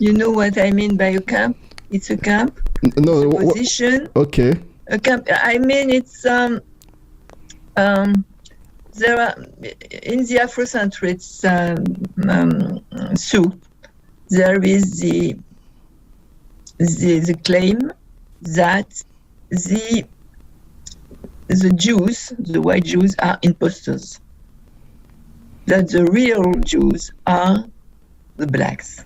You know what I mean by a camp? It's a camp. No. It's a position. Okay. A camp. I mean, it's there are in the Afrocentric soup. There is the claim that the Jews, the white Jews, are imposters. That the real Jews are the blacks.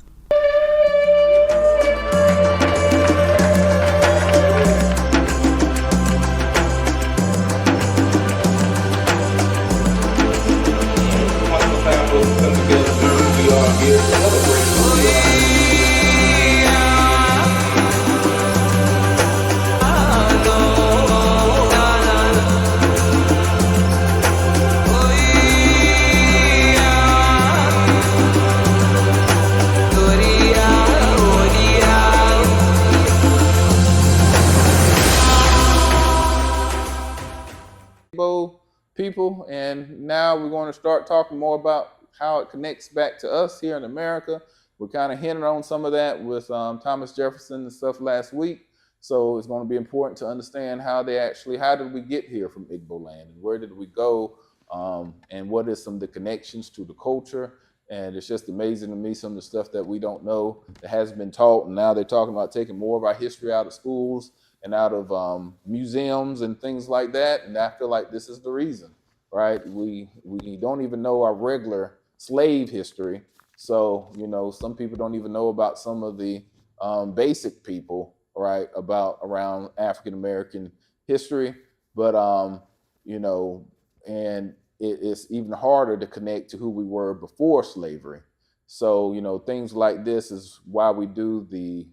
People, and now we're going to start talking more about how it connects back to us here in America. We kind of hinted on some of that with Thomas Jefferson and stuff last week. So it's going to be important to understand how did we get here from Igbo land, and where did we go, and what is some of the connections to the culture. And it's just amazing to me, some of the stuff that we don't know that hasn't been taught, and now they're talking about taking more of our history out of schools and out of museums and things like that. And I feel like this is the reason, right? We don't even know our regular slave history. So, some people don't even know about some of the basic people, right, around African-American history. But, and it's even harder to connect to who we were before slavery. So, things like this is why we do the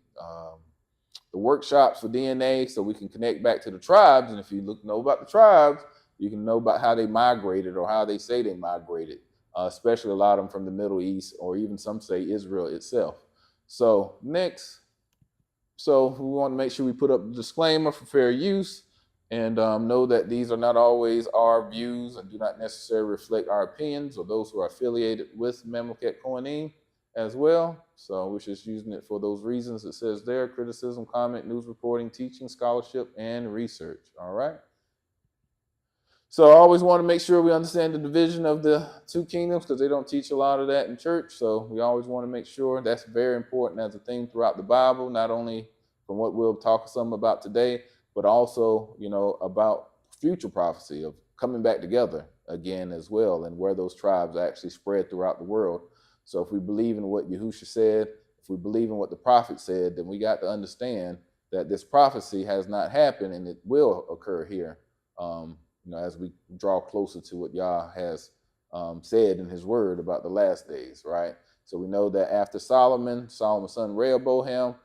workshops for DNA, so we can connect back to the tribes. And if you know about the tribes, you can know about how they migrated or how they say they migrated, especially a lot of them from the Middle East, or even some say Israel itself. So next, so we want to make sure we put up the disclaimer for fair use, and know that these are not always our views and do not necessarily reflect our opinions or those who are affiliated with Mamleket Kohanim as well. So we're just using it for those reasons. It says there: criticism, comment, news reporting, teaching, scholarship, and research. All right. So I always want to make sure we understand the division of the two kingdoms, because they don't teach a lot of that in church. So we always want to make sure that's very important as a theme throughout the Bible, not only from what we'll talk some about today, but also, about future prophecy of coming back together again as well, and where those tribes actually spread throughout the world. So if we believe in what Yahusha said, if we believe in what the prophet said, then we got to understand that this prophecy has not happened, and it will occur here, as we draw closer to what Yah has said in his word about the last days, right? So we know that after Solomon's son Rehoboam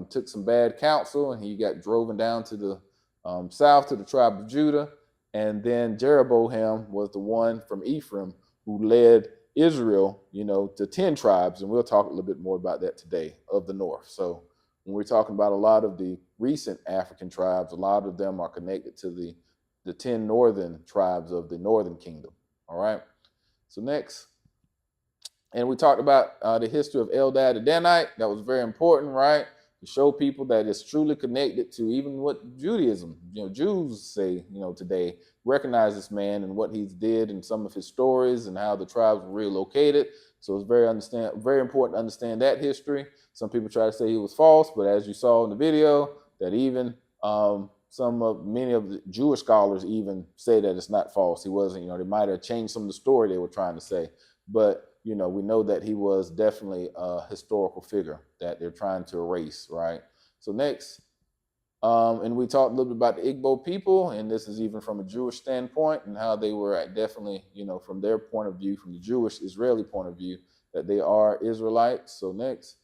took some bad counsel, and he got driven down to the south to the tribe of Judah. And then Jeroboam was the one from Ephraim who led Israel, to 10 tribes. And we'll talk a little bit more about that today, of the north. So when we're talking about a lot of the recent African tribes, a lot of them are connected to the 10 northern tribes of the northern kingdom. All right. So next. And we talked about the history of Eldad the Danite. That was very important, right? To show people that it's truly connected to even what Judaism, Jews say, today, recognize this man and what he did and some of his stories and how the tribes were relocated. So it's very important to understand that history. Some people try to say he was false, but as you saw in the video, that even many of the Jewish scholars even say that it's not false. He wasn't, they might have changed some of the story they were trying to say, but we know that he was definitely a historical figure that they're trying to erase, right? So next, and we talked a little bit about the Igbo people, and this is even from a Jewish standpoint, and how they were definitely, from their point of view, from the Jewish Israeli point of view, that they are Israelites. So next,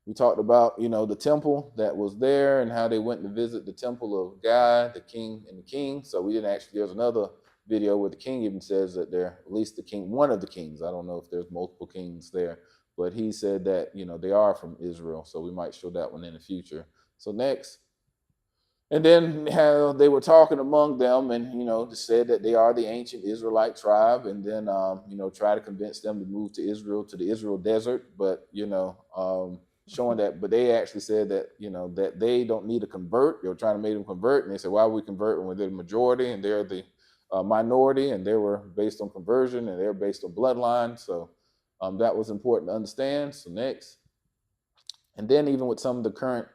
we talked about, the temple that was there and how they went to visit the temple of God, the king and the king. So we didn't actually, there's another video where the king even says that they're at least the king, one of the kings. I don't know if there's multiple kings there, but he said that, they are from Israel. So we might show that one in the future. So next. And then how they were talking among them and, they said that they are the ancient Israelite tribe, and then, try to convince them to move to Israel, to the Israel desert. But, showing that, but they actually said that, that they don't need to convert. They were trying to make them convert, and they said, why would we convert when they're the majority and they're the minority, and they were based on conversion and they're based on bloodline. So that was important to understand. So next. And then even with some of the current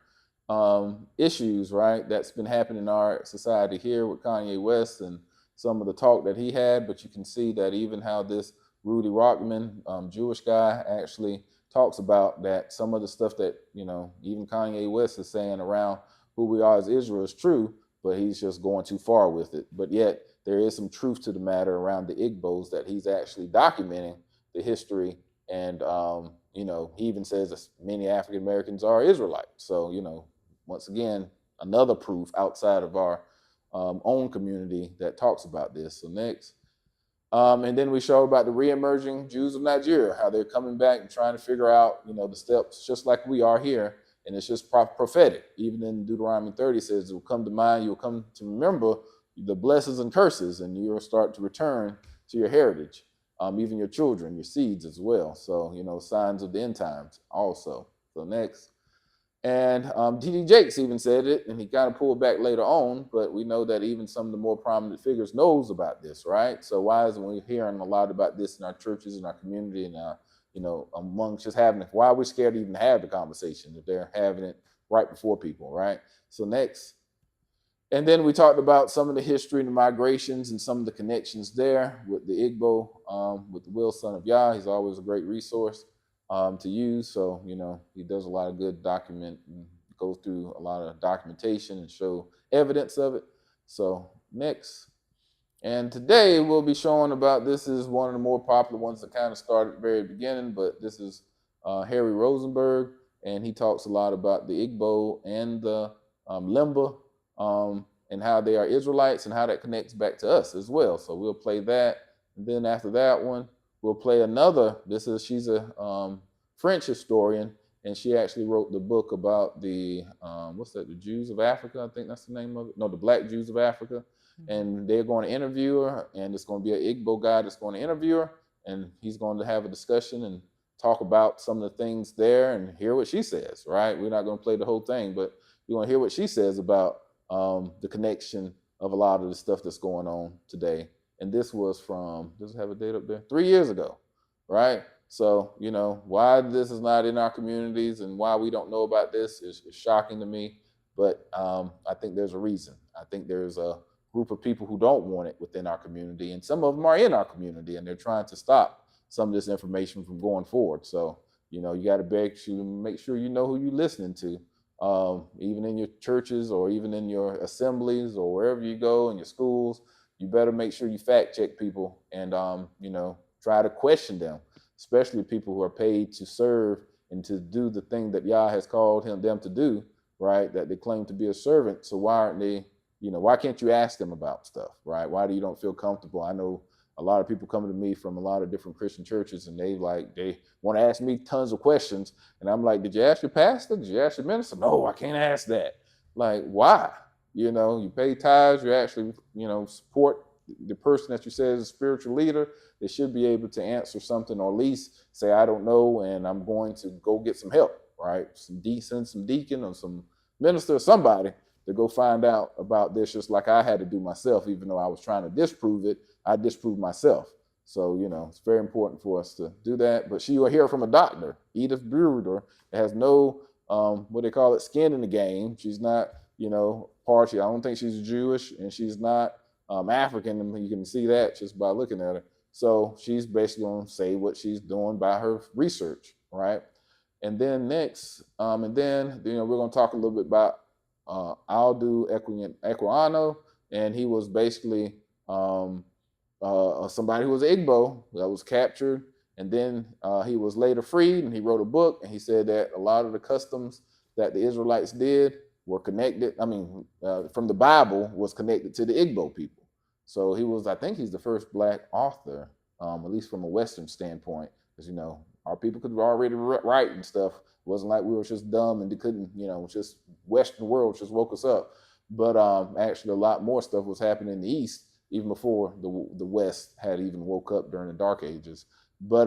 issues, right, that's been happening in our society here with Kanye West and some of the talk that he had, but you can see that even how this Rudy Rockman, Jewish guy, actually talks about that some of the stuff that, even Kanye West is saying around who we are as Israel is true, but he's just going too far with it. But yet there is some truth to the matter around the Igbos, that he's actually documenting the history. And, he even says that many African Americans are Israelites. So, once again, another proof outside of our own community that talks about this. So next. And then we show about the re-emerging Jews of Nigeria, how they're coming back and trying to figure out, the steps, just like we are here. And it's just prophetic. Even in Deuteronomy 30 says, it will come to mind, you'll come to remember the blessings and curses, and you'll start to return to your heritage, even your children, your seeds as well. So, signs of the end times also. So next. And D.D. Jakes even said it, and he kind of pulled back later on, but we know that even some of the more prominent figures knows about this, right? So why isn't we hearing a lot about this in our churches, in our community, and amongst just having it? Why are we scared to even have the conversation if they're having it right before people, right? So next. And then we talked about some of the history and the migrations and some of the connections there with the Igbo, with the Will, son of Yah. He's always a great resource to use. So, he does a lot of good document and go through a lot of documentation and show evidence of it. So next. And today we'll be showing about, this is one of the more popular ones that kind of started at the very beginning, but this is Harry Rosenberg, and he talks a lot about the Igbo and the Limba, and how they are Israelites and how that connects back to us as well. So we'll play that. And then after that one, we'll play another. She's a French historian, and she actually wrote the book about the, the Jews of Africa, I think that's the name of it. No, the Black Jews of Africa. Mm-hmm. And they're going to interview her, and it's going to be an Igbo guy that's going to interview her, and he's going to have a discussion and talk about some of the things there and hear what she says, right? We're not going to play the whole thing, but we're going to hear what she says about the connection of a lot of the stuff that's going on today. And this was from, does it have a date up there? 3 years ago, right? So, why this is not in our communities and why we don't know about this is shocking to me. But I think there's a reason. I think there's a group of people who don't want it within our community, and some of them are in our community, and they're trying to stop some of this information from going forward. So, you got to make sure you know who you're listening to. Even in your churches or even in your assemblies or wherever you go in your schools, you better make sure you fact check people and, try to question them, especially people who are paid to serve and to do the thing that Yah has called them to do, right? That they claim to be a servant. So why aren't they, why can't you ask them about stuff, right? Why do you don't feel comfortable? I know a lot of people coming to me from a lot of different Christian churches, and they want to ask me tons of questions. And I'm like, did you ask your pastor? Did you ask your minister? No, I can't ask that. Like, why? You pay tithes, you actually, support the person that you say is a spiritual leader. They should be able to answer something, or at least say, I don't know, and I'm going to go get some help, right? Send some deacon or some minister or somebody to go find out about this, just like I had to do myself. Even though I was trying to disprove it, I disproved myself. So, it's very important for us to do that. But she will hear from a doctor, Edith Bruder, that has no, what they call it, skin in the game. She's not, partial. I don't think she's Jewish, and she's not African. And you can see that just by looking at her. So she's basically going to say what she's doing by her research, right? And then next, we're going to talk a little bit about Aldo Equiano, and he was basically somebody who was Igbo that was captured, and then he was later freed, and he wrote a book, and he said that a lot of the customs that the Israelites did were connected, from the Bible, was connected to the Igbo people. So I think he's the first Black author, at least from a Western standpoint, because, our people could already write and stuff. It wasn't like we were just dumb and they couldn't, just Western world just woke us up. But actually a lot more stuff was happening in the East, even before the West had even woke up during the Dark Ages. But,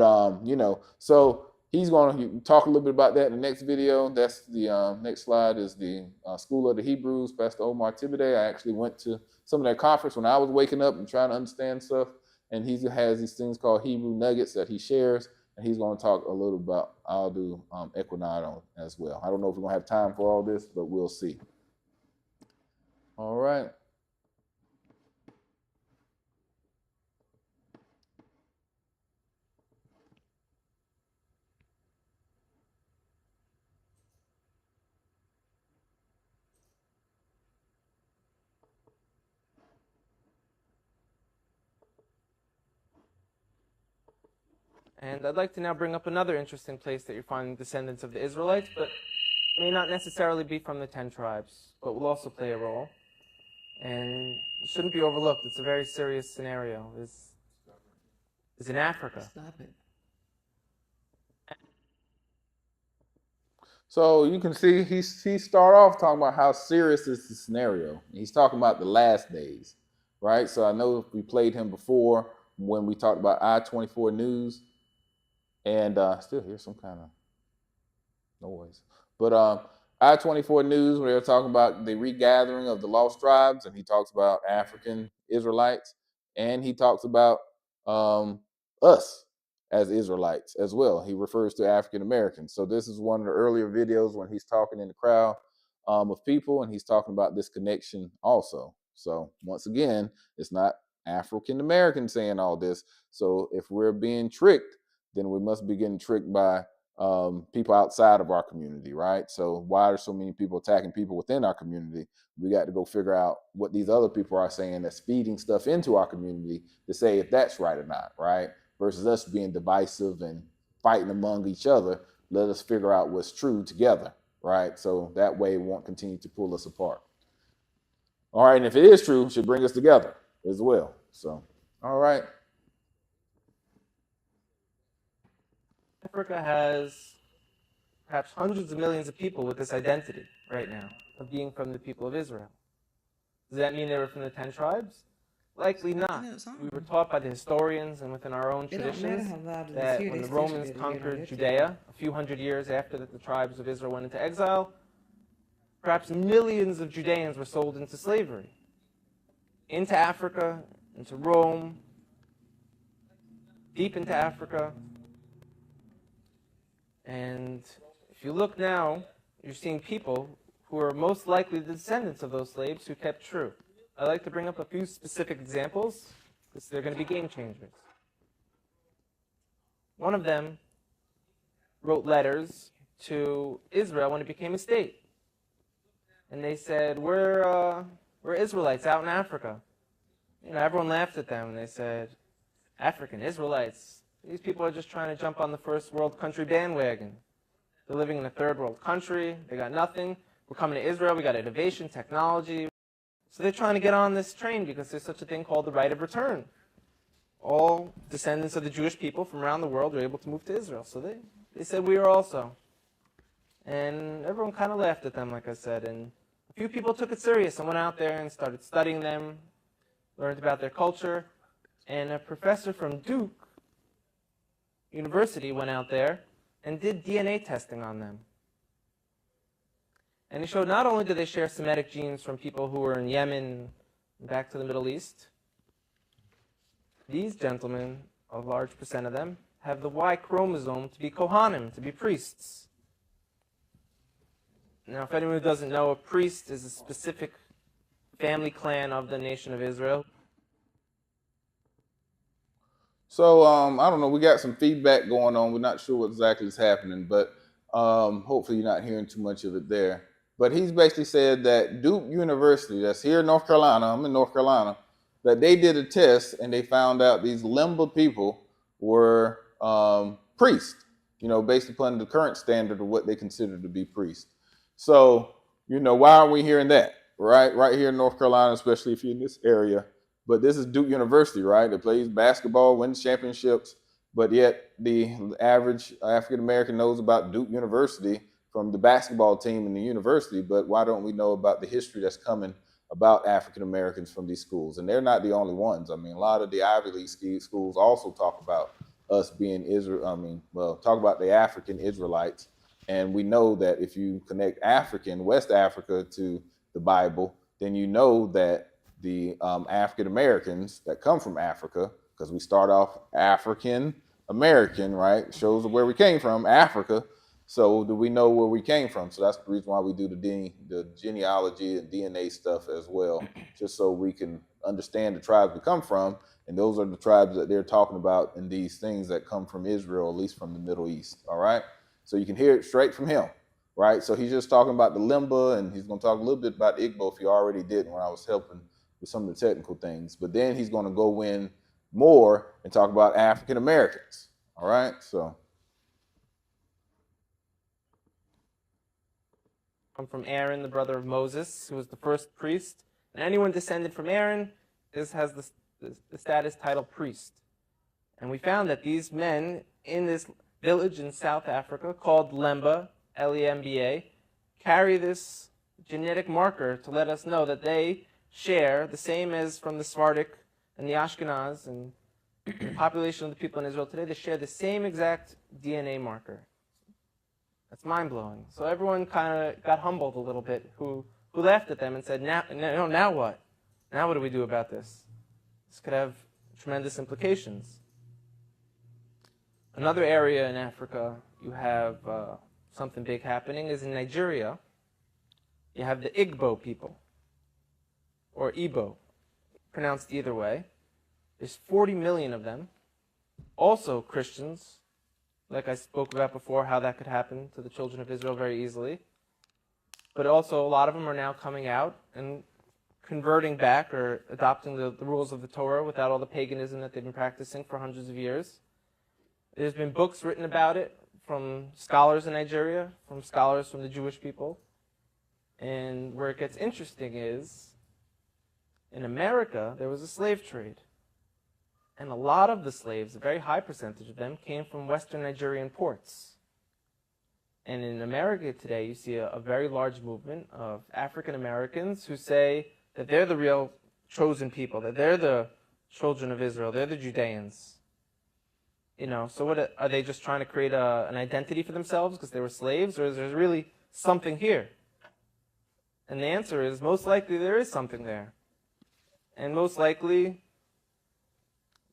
so he's going to talk a little bit about that in the next video. That's the next slide is the School of the Hebrews, Pastor Omar Tibide. I actually went to some of that conference when I was waking up and trying to understand stuff. And he has these things called Hebrew nuggets that he shares. And he's going to talk a little about, I'll do Equinod on as well. I don't know if we're going to have time for all this, but we'll see. All right. And I'd like to now bring up another interesting place that you're finding descendants of the Israelites, but may not necessarily be from the 10 tribes, but will also play a role. And it shouldn't be overlooked. It's a very serious scenario. Is in Africa. Stop it. So you can see he start off talking about how serious is the scenario. He's talking about the last days, right? So I know we played him before when we talked about I-24 News, and still hear some kind of noise. But I-24 News, where they're talking about the regathering of the lost tribes, and he talks about African Israelites, and he talks about us as Israelites as well. He refers to African Americans. So this is one of the earlier videos when he's talking in the crowd of people, and he's talking about this connection also. So once again, it's not African Americans saying all this. So if we're being tricked, then we must be getting tricked by people outside of our community, right? So why are so many people attacking people within our community? We got to go figure out what these other people are saying that's feeding stuff into our community to say if that's right or not, right? Versus us being divisive and fighting among each other. Let us figure out what's true together, right? So that way it won't continue to pull us apart. All right, and if it is true, it should bring us together as well. So, all right. Africa has perhaps hundreds of millions of people with this identity right now of being from the people of Israel. Does that mean they were from the 10 tribes? Likely not. We were taught by the historians and within our own traditions that when the Romans conquered Judea a few hundred years after that the tribes of Israel went into exile, perhaps millions of Judeans were sold into slavery, into Africa, into Rome, deep into Africa. And if you look now, you're seeing people who are most likely the descendants of those slaves who kept true. I'd like to bring up a few specific examples because they're going to be game changers. One of them wrote letters to Israel when it became a state. And they said, we're Israelites out in Africa. You know, everyone laughed at them and they said, African Israelites. These people are just trying to jump on the first world country bandwagon. They're living in a third world country. They got nothing. We're coming to Israel. We got innovation, technology. So they're trying to get on this train because there's such a thing called the right of return. All descendants of the Jewish people from around the world are able to move to Israel. So they said we are also. And everyone kind of laughed at them, like I said. And a few people took it serious and went out there and started studying them, learned about their culture. And a professor from Duke University went out there and did DNA testing on them. And he showed not only do they share Semitic genes from people who were in Yemen and back to the Middle East, these gentlemen, a large percent of them, have the Y chromosome to be Kohanim, to be priests. Now, if anyone who doesn't know, a priest is a specific family clan of the nation of Israel. So I don't know. We got some feedback going on. We're not sure what exactly is happening, but hopefully you're not hearing too much of it there. But he's basically said that Duke University, that's here in North Carolina, I'm in North Carolina, that they did a test and they found out these Limba people were priests, you know, based upon the current standard of what they consider to be priests. So, you know, why are we hearing that, right? Right here in North Carolina, especially if you're in this area. But this is Duke University, right? It plays basketball, wins championships, but yet the average African-American knows about Duke University from the basketball team in the university, but why don't we know about the history that's coming about African-Americans from these schools? And they're not the only ones. I mean, a lot of the Ivy League schools also talk about us being Israel. Talk about the African Israelites. And we know that if you connect African, West Africa to the Bible, then you know that the African Americans that come from Africa, because we start off African American, right? Shows where we came from, Africa. So do we know where we came from? So that's the reason why we do the genealogy and DNA stuff as well, just so we can understand the tribes we come from. And those are the tribes that they're talking about in these things that come from Israel, at least from the Middle East. All right. So you can hear it straight from him, right? So he's just talking about the Limba, and he's going to talk a little bit about Igbo if you already didn't when I was helping with some of the technical things. But then he's going to go in more and talk about African Americans. All right. So come from Aaron, the brother of Moses, who was the first priest. And anyone descended from Aaron has the status title priest. And we found that these men in this village in South Africa called Lemba, L-E-M-B-A, carry this genetic marker to let us know that they share the same as from the Sephardic and the Ashkenaz and the population of the people in Israel today. They share the same exact DNA marker. That's mind-blowing. So everyone kind of got humbled a little bit, who laughed at them and said, now what? Now what do we do about this? This could have tremendous implications. Another area in Africa you have something big happening is in Nigeria. You have the Igbo people, or Igbo, pronounced either way. There's 40 million of them, also Christians, like I spoke about before, how that could happen to the children of Israel very easily. But also a lot of them are now coming out and converting back or adopting the rules of the Torah without all the paganism that they've been practicing for hundreds of years. There's been books written about it from scholars in Nigeria, from scholars from the Jewish people. And where it gets interesting is, in America, there was a slave trade. And a lot of the slaves, a very high percentage of them, came from Western Nigerian ports. And in America today, you see a very large movement of African Americans who say that they're the real chosen people, that they're the children of Israel, they're the Judeans. So what are they just trying to create an identity for themselves because they were slaves, or is there really something here? And the answer is, most likely there is something there. And most likely,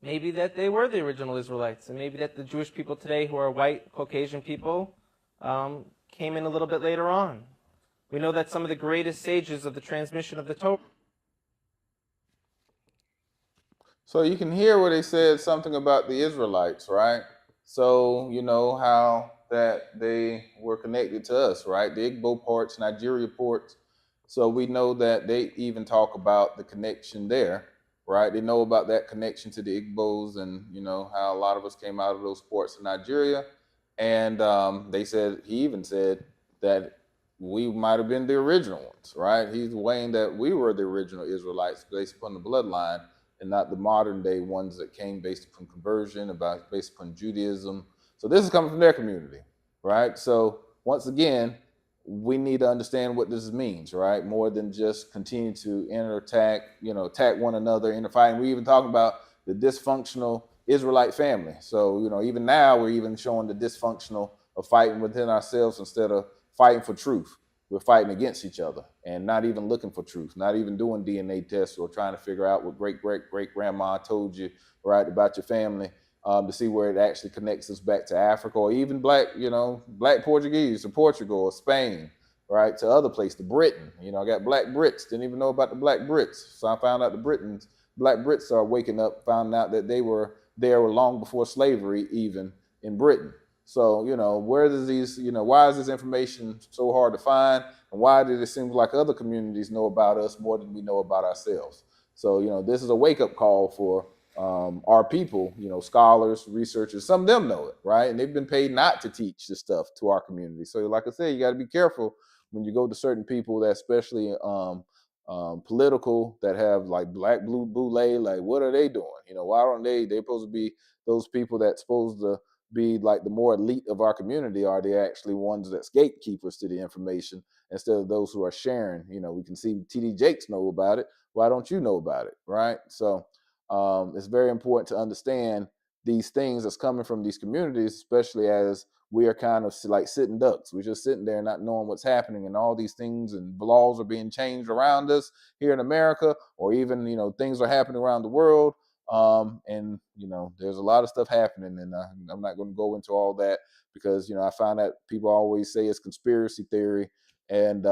maybe that they were the original Israelites, and maybe that the Jewish people today who are white, Caucasian people came in a little bit later on. We know that some of the greatest sages of the transmission of the Torah. So you can hear where they said something about the Israelites, right? So you know how that they were connected to us, right? The Igbo ports, Nigeria ports. So we know that they even talk about the connection there, right? They know about that connection to the Igbos, and you know how a lot of us came out of those ports in Nigeria. And he even said that we might have been the original ones, right? He's weighing that we were the original Israelites based upon the bloodline, and not the modern day ones that came based upon conversion, based upon Judaism. So this is coming from their community, right? So once again, we need to understand what this means, right? More than just continue to attack one another, interfighting. We even talking about the dysfunctional Israelite family. So, even now we're even showing the dysfunctional of fighting within ourselves instead of fighting for truth. We're fighting against each other and not even looking for truth, not even doing DNA tests or trying to figure out what great-great-great-grandma told you, right, about your family, to see where it actually connects us back to Africa, or even black Portuguese or Portugal or Spain, right, to other places, to Britain. I got black Brits, didn't even know about the black Brits. So I found out black Brits are waking up, found out that they were there long before slavery even in Britain. So, why is this information so hard to find? And why did it seem like other communities know about us more than we know about ourselves? So, this is a wake-up call for our people, scholars, researchers. Some of them know it, right? And they've been paid not to teach this stuff to our community. So like I said, you got to be careful when you go to certain people that especially political, that have like black blue boule, like what are they doing? Why aren't they're supposed to be those people that's supposed to be like the more elite of our community? Are they actually ones that's gatekeepers to the information instead of those who are sharing? We can see TD Jakes know about it. Why don't you know about it, right? So it's very important to understand these things that's coming from these communities, especially as we are kind of like sitting ducks. We're just sitting there not knowing what's happening, and all these things and laws are being changed around us here in America, or even, things are happening around the world. And there's a lot of stuff happening, and I'm not going to go into all that because, I find that people always say it's conspiracy theory, and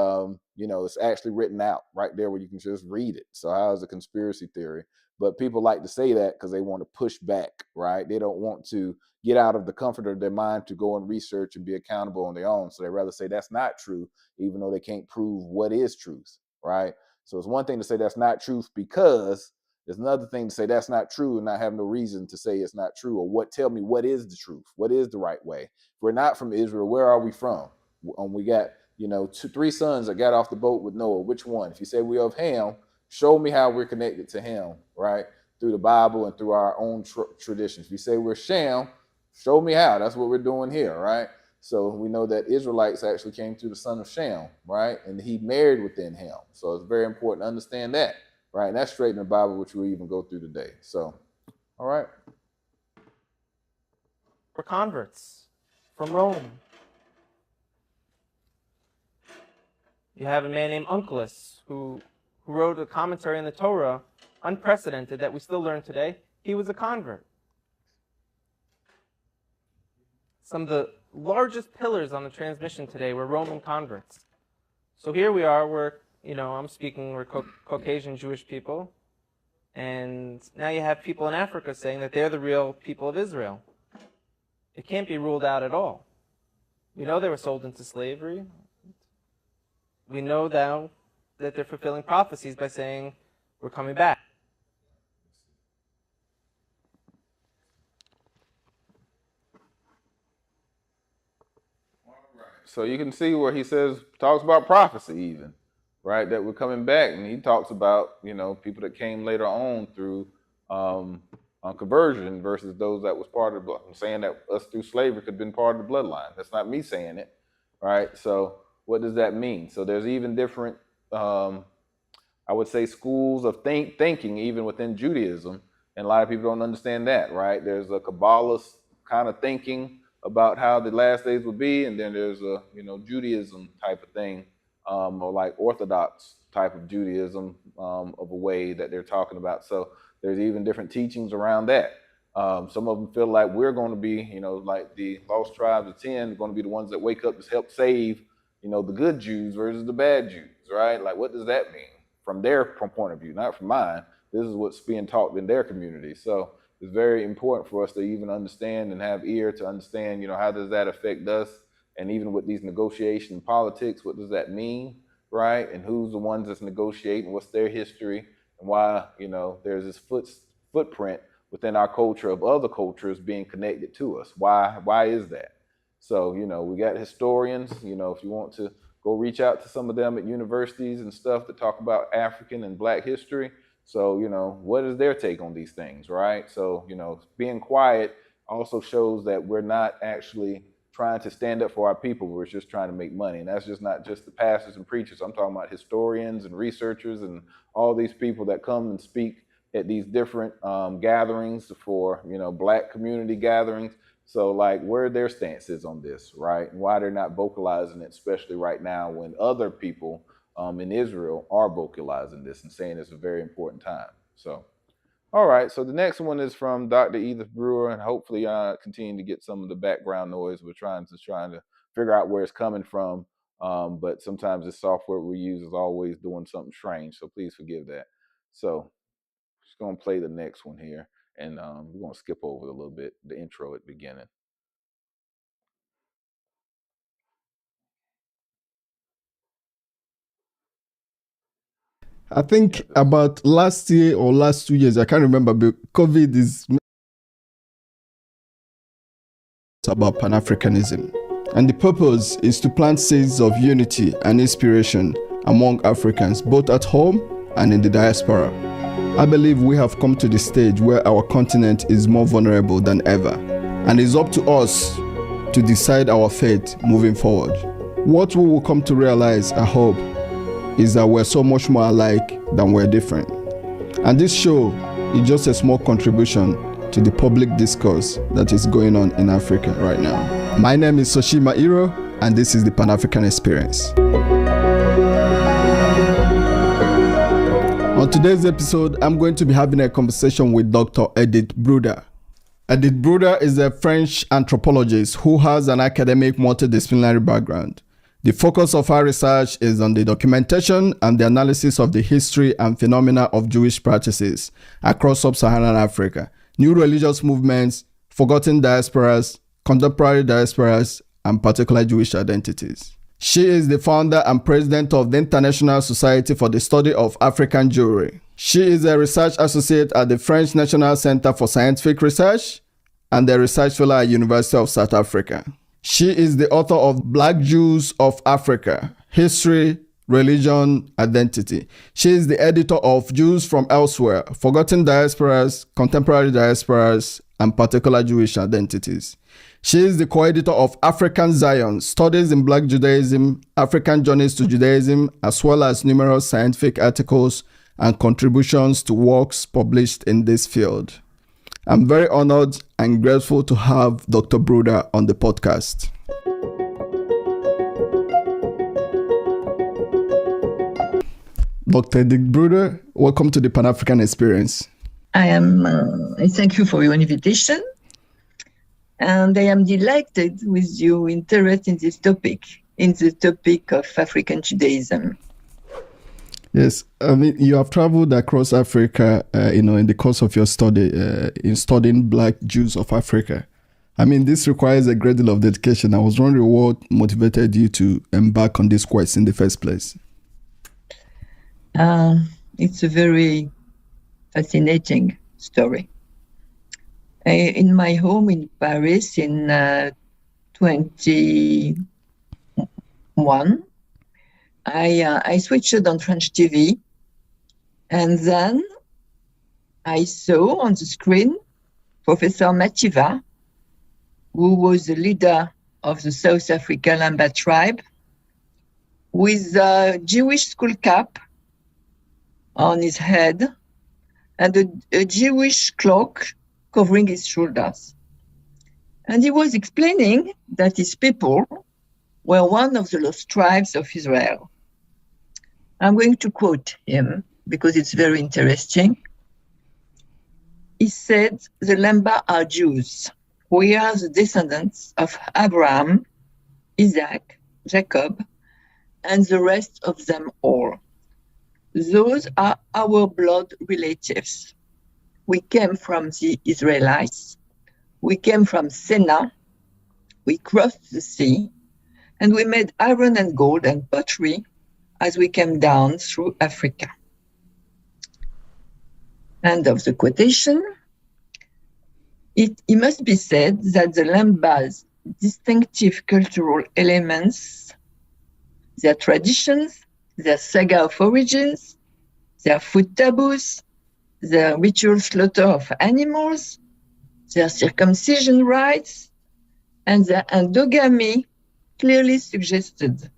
it's actually written out right there where you can just read it. So how is it conspiracy theory? But people like to say that because they want to push back, right? They don't want to get out of the comfort of their mind to go and research and be accountable on their own. So they rather say that's not true, even though they can't prove what is truth, right? So it's one thing to say that's not truth because there's another thing to say that's not true and not have no reason to say it's not true, or tell me what is the truth, what is the right way. If we're not from Israel, where are we from? We got, 3 sons that got off the boat with Noah. Which one? If you say we're of Ham, show me how we're connected to Ham, right? Through the Bible and through our own traditions. If you say we're Shem, show me how. That's what we're doing here, right? So we know that Israelites actually came through the son of Shem, right? And he married within him. So it's very important to understand that, right? And that's straight in the Bible, which we'll even go through today. So, all right. We're converts from Rome. You have a man named Onkelos who wrote a commentary on the Torah, unprecedented, that we still learn today. He was a convert. Some of the largest pillars on the transmission today were Roman converts. So here we are, we're Caucasian Jewish people, and now you have people in Africa saying that they're the real people of Israel. It can't be ruled out at all. We know they were sold into slavery. We know now that they're fulfilling prophecies by saying, we're coming back. So you can see where he talks about prophecy even, right? That we're coming back. And he talks about, people that came later on through conversion versus those that was part of the blood. I'm saying that us through slavery could have been part of the bloodline. That's not me saying it, right? So what does that mean? So there's even different, I would say, schools of thinking even within Judaism. And a lot of people don't understand that, right? There's a Kabbalist kind of thinking about how the last days would be, and then there's a Judaism type of thing, or like Orthodox type of Judaism, of a way that they're talking about. So there's even different teachings around that. Some of them feel like we're going to be, like the lost tribes of 10 are going to be the ones that wake up to help save, the good Jews versus the bad Jews, right? Like, what does that mean from their point of view, not from mine? This is what's being taught in their community. So it's very important for us to even understand and have ear to understand, how does that affect us? And even with these negotiation politics, what does that mean, right? And who's the ones that's negotiating? What's their history? And why, there's this footprint within our culture of other cultures being connected to us. Why is that? So, we got historians, if you want to go reach out to some of them at universities and stuff that talk about African and Black history. So, what is their take on these things, right? So, being quiet also shows that we're not actually trying to stand up for our people. We're just trying to make money. And that's just not just the pastors and preachers. I'm talking about historians and researchers and all these people that come and speak at these different gatherings for, Black community gatherings. So, like, where their stance is on this, right? And why they're not vocalizing it, especially right now when other people in Israel are vocalizing this and saying it's a very important time. So, all right. So the next one is from Dr. Edith Bruder, and hopefully continue to get some of the background noise. We're trying to figure out where it's coming from. But sometimes the software we use is always doing something strange. So please forgive that. So just going to play the next one here, and we're going to skip over a little bit, the intro at the beginning. I think about last year or last 2 years, I can't remember, but COVID is about Pan-Africanism. And the purpose is to plant seeds of unity and inspiration among Africans, both at home and in the diaspora. I believe we have come to the stage where our continent is more vulnerable than ever, and it's up to us to decide our fate moving forward. What we will come to realize, I hope, is that we're so much more alike than we're different. And this show is just a small contribution to the public discourse that is going on in Africa right now. My name is Soshima Iro, and this is the Pan-African Experience. On today's episode, I'm going to be having a conversation with Dr. Edith Bruder. Edith Bruder is a French anthropologist who has an academic multidisciplinary background. The focus of her research is on the documentation and the analysis of the history and phenomena of Jewish practices across sub-Saharan Africa, new religious movements, forgotten diasporas, contemporary diasporas, and particular Jewish identities. She is the founder and president of the International Society for the Study of African Jewry. She is a research associate at the French National Center for Scientific Research and a research fellow at University of South Africa. She is the author of Black Jews of Africa, History, Religion, Identity. She is the editor of Jews from Elsewhere, Forgotten Diasporas, Contemporary Diasporas, and Particular Jewish Identities. She is the co-editor of African Zion, Studies in Black Judaism, African Journeys to Judaism, as well as numerous scientific articles and contributions to works published in this field. I'm very honored and grateful to have Dr. Bruder on the podcast. Dr. Edith Bruder, welcome to the Pan-African Experience. I thank you for your invitation, and I am delighted with your interest in this topic, in the topic of African Judaism. Yes, I mean, you have traveled across Africa, in the course of your study, in studying Black Jews of Africa. I mean, this requires a great deal of dedication. I was wondering what motivated you to embark on this quest in the first place. It's a very fascinating story. In my home in Paris in 21, I switched on French TV, and then I saw on the screen Professor Mativa, who was the leader of the South African Lamba tribe, with a Jewish skull cap on his head and a Jewish cloak covering his shoulders. And he was explaining that his people were one of the lost tribes of Israel. I'm going to quote him because it's very interesting. He said, "The Lamba are Jews. We are the descendants of Abraham, Isaac, Jacob, and the rest of them all. Those are our blood relatives. We came from the Israelites. We came from Sena. We crossed the sea, and we made iron and gold and pottery as we came down through Africa." End of the quotation. It must be said that the Lamba's distinctive cultural elements, their traditions, their saga of origins, their food taboos, their ritual slaughter of animals, their circumcision rites, and their endogamy clearly suggested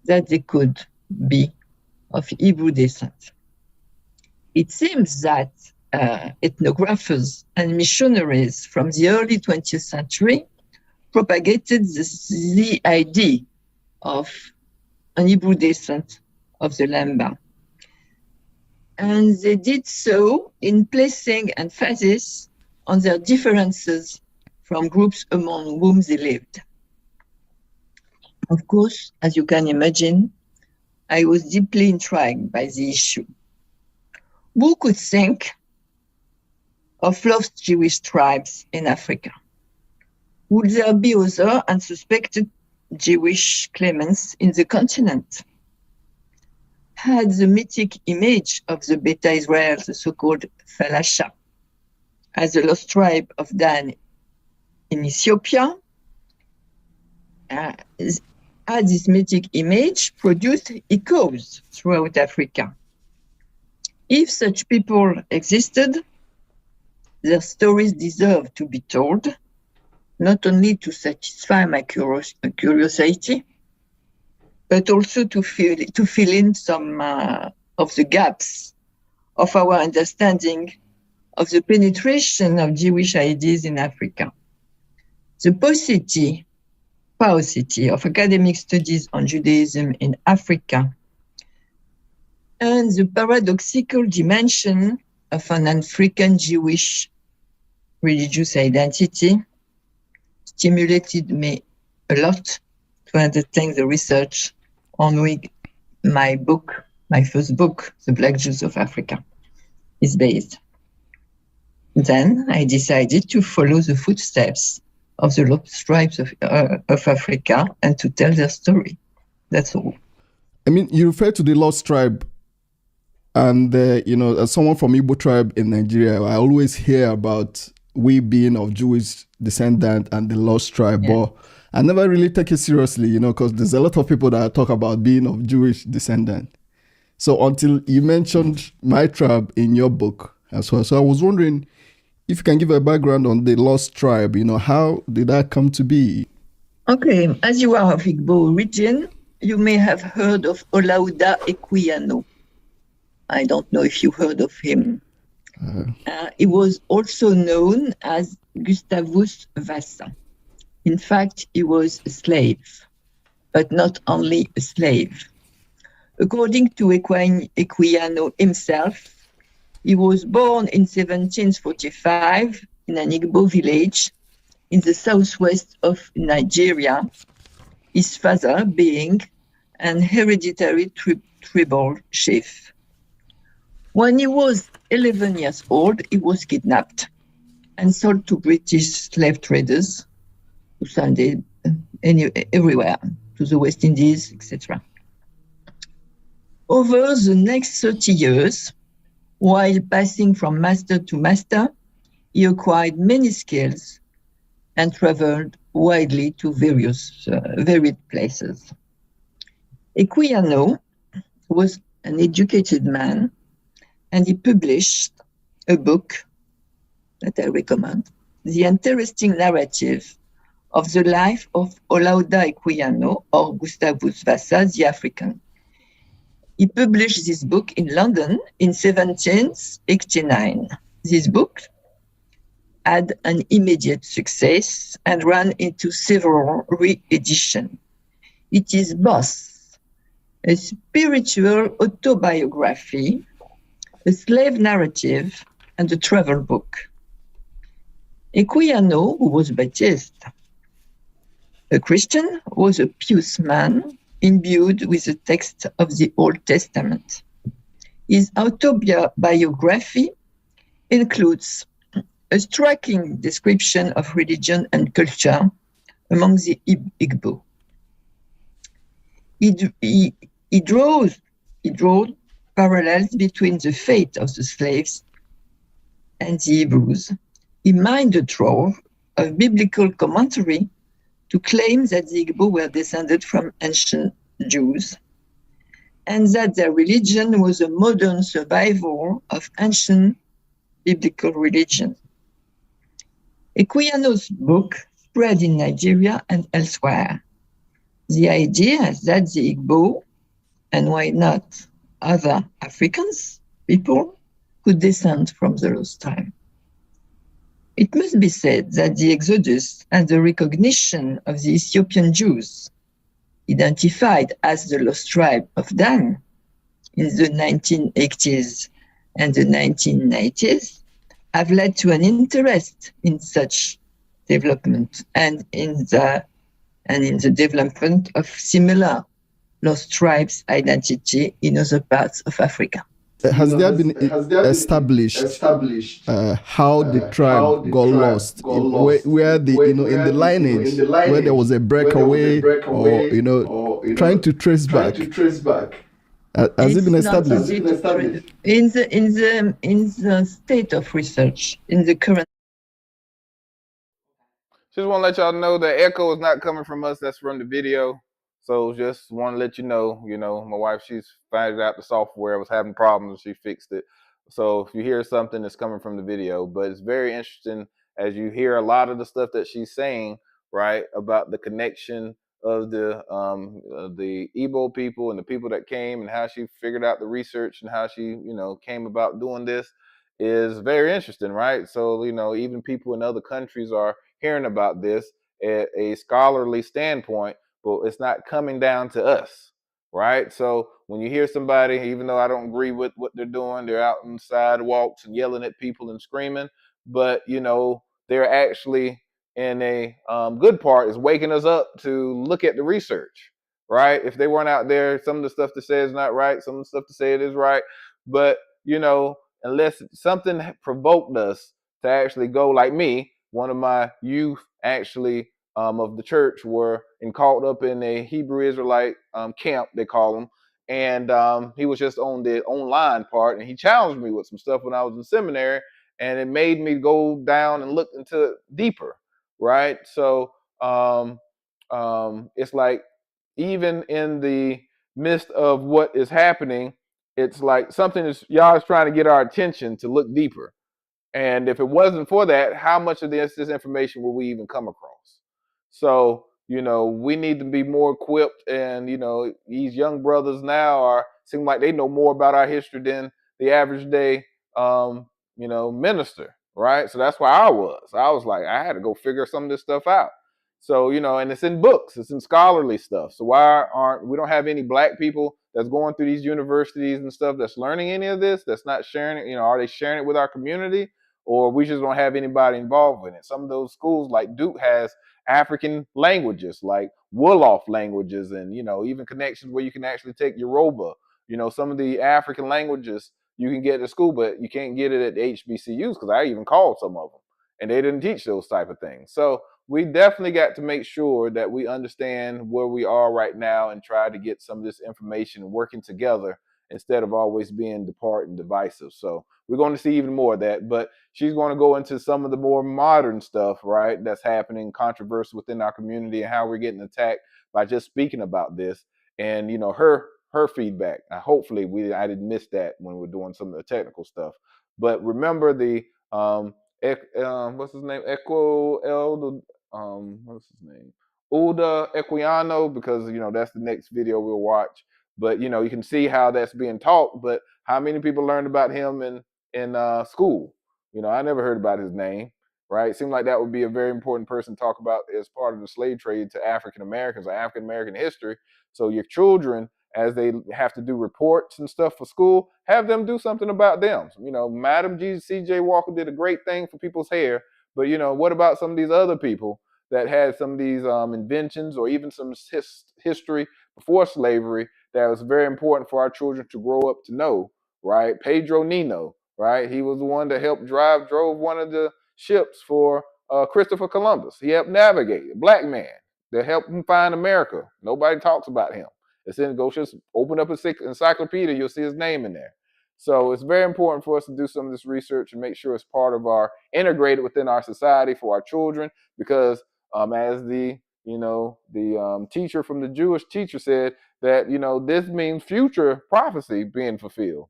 that they could be of Hebrew descent. It seems that ethnographers and missionaries from the early 20th century propagated the idea of an Hebrew descent of the Lamba. And they did so in placing emphasis on their differences from groups among whom they lived. Of course, as you can imagine, I was deeply intrigued by the issue. Who could think of lost Jewish tribes in Africa? Would there be other unsuspected Jewish claimants in the continent? Had the mythic image of the Beta Israel, the so-called Falasha, as a lost tribe of Dan in Ethiopia, had this mythic image produced echoes throughout Africa? If such people existed, their stories deserve to be told, not only to satisfy my curiosity, but also to fill in some of the gaps of our understanding of the penetration of Jewish ideas in Africa. The paucity of academic studies on Judaism in Africa and the paradoxical dimension of an African Jewish religious identity stimulated me a lot to undertake the research on which my first book, The Black Jews of Africa, is based. Then I decided to follow the footsteps of the lost tribes of Africa and to tell their story. That's all. I mean, you refer to the lost tribe, and as someone from Igbo tribe in Nigeria, I always hear about we being of Jewish descendant and the lost tribe, but I never really take it seriously, because there's a lot of people that talk about being of Jewish descendant. So until you mentioned my tribe in your book as well, so I was wondering if you can give a background on the lost tribe. How did that come to be? Okay, as you are of Igbo origin, you may have heard of Olaudah Equiano. I don't know if you heard of him. He was also known as Gustavus Vassa. In fact, he was a slave, but not only a slave. According to Equiano himself, he was born in 1745 in an Igbo village in the southwest of Nigeria, his father being an hereditary tribal chief. When he was 11 years old, he was kidnapped and sold to British slave traders who sold it everywhere, to the West Indies, etc. Over the next 30 years, while passing from master to master, he acquired many skills and traveled widely to varied places. Equiano was an educated man, and he published a book that I recommend, The Interesting Narrative of the Life of Olaudah Equiano, or Gustavus Vassa, the African. He published this book in London in 1789. This book had an immediate success and ran into several re-editions. It is both a spiritual autobiography, a slave narrative, and a travel book. Equiano, who was Baptist, a Christian, was a pious man imbued with the text of the Old Testament. His autobiography includes a striking description of religion and culture among the Igbo. He draws parallels between the fate of the slaves and the Hebrews. He mined a trove of biblical commentary to claim that the Igbo were descended from ancient Jews and that their religion was a modern survival of ancient biblical religion. Equiano's book spread in Nigeria and elsewhere. The idea is that the Igbo, and why not other Africans, people, could descend from the lost tribe. It must be said that the exodus and the recognition of the Ethiopian Jews, identified as the lost tribe of Dan in the 1980s and the 1990s, have led to an interest in such development and in the development of similar lost tribes identity in other parts of Africa. Has there been established how the tribe got lost, where the in the lineage where there was a breakaway, or trying to trace back? Has it been established? In the state of research, in the current. Just want to let y'all know the echo is not coming from us. That's from the video. So just want to let you know, my wife, she's found out the software was having problems. She fixed it. So if you hear something, it's coming from the video. But it's very interesting as you hear a lot of the stuff that she's saying, right, about the connection of the Igbo people and the people that came and how she figured out the research and how she, came about doing this. is very interesting, right? So, you know, even people in other countries are hearing about this at a scholarly standpoint, but it's not coming down to us, right? So when you hear somebody, even though I don't agree with what they're doing, they're out on sidewalks and yelling at people and screaming, but, you know, they're actually in a good part is waking us up to look at the research, right? If they weren't out there, some of the stuff to say is not right, some of the stuff to say it is right, but, you know, unless something provoked us to actually go, like me, one of my youth actually of the church were caught up in a Hebrew Israelite camp, they call them. And he was just on the online part, and he challenged me with some stuff when I was in seminary, and it made me go down and look into it deeper, right? So it's like, even in the midst of what is happening, it's like something is y'all is trying to get our attention to look deeper. And if it wasn't for that, how much of this information will we even come across? So, you know, we need to be more equipped. And, you know, these young brothers now seem like they know more about our history than the average day, you know, minister, right? So that's why I was like, I had to go figure some of this stuff out. So, you know, and it's in books, it's in scholarly stuff. So why we don't have any black people that's going through these universities and stuff that's learning any of this, that's not sharing it? You know, are they sharing it with our community? Or we just don't have anybody involved in it? Some of those schools, like Duke, has African languages, like Wolof languages, and, you know, even connections where you can actually take Yoruba. You know, some of the African languages you can get at school, but you can't get it at the HBCUs, because I even called some of them, and they didn't teach those type of things. So we definitely got to make sure that we understand where we are right now and try to get some of this information working together instead of always being depart and divisive. So we're going to see even more of that, but she's going to go into some of the more modern stuff, right, that's happening, controversy within our community, and how we're getting attacked by just speaking about this. And, you know, her feedback. Hopefully I didn't miss that when we're doing some of the technical stuff. But remember the what's his name? What's his name? Uda Equiano, because, you know, that's the next video we'll watch. But, you know, you can see how that's being taught, but how many people learned about him in school? You know, I never heard about his name, right? It seemed like that would be a very important person to talk about as part of the slave trade to African Americans or African American history. So your children, as they have to do reports and stuff for school, have them do something about them. You know, Madam C.J. Walker did a great thing for people's hair, but, you know, what about some of these other people that had some of these inventions or even some history before slavery that was very important for our children to grow up to know, right? Pedro Nino, right? He was the one that helped drove one of the ships for Christopher Columbus. He helped navigate, a black man that helped him find America. Nobody talks about him. It's in, go just open up a encyclopedia, you'll see his name in there. So it's very important for us to do some of this research and make sure it's part of our, integrated within our society for our children, because as the, you know, the teacher from the Jewish teacher said, that, you know, this means future prophecy being fulfilled.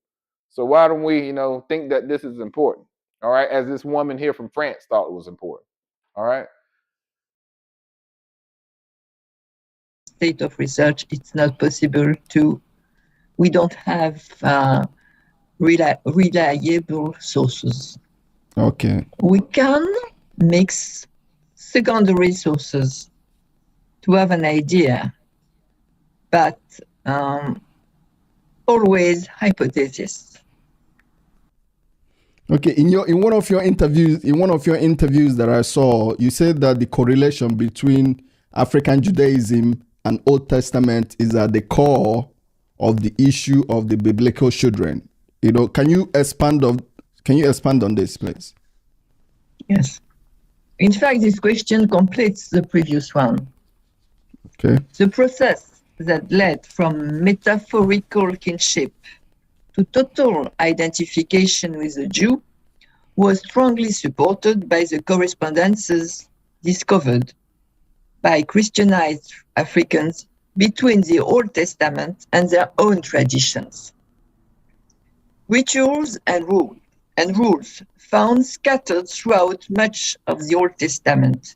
So why don't we, you know, think that this is important? All right, as this woman here from France thought it was important. All right. State of research, it's not possible to, we don't have reliable sources. Okay. We can mix secondary sources to have an idea, but always hypothesis. Okay, in one of your interviews that I saw, you said that the correlation between African Judaism and Old Testament is at the core of the issue of the biblical children. You know, can you expand on this, please? Yes. In fact, this question completes the previous one. Okay. The process that led from metaphorical kinship to total identification with the Jew was strongly supported by the correspondences discovered by Christianized Africans between the Old Testament and their own traditions. Rituals and rules found scattered throughout much of the Old Testament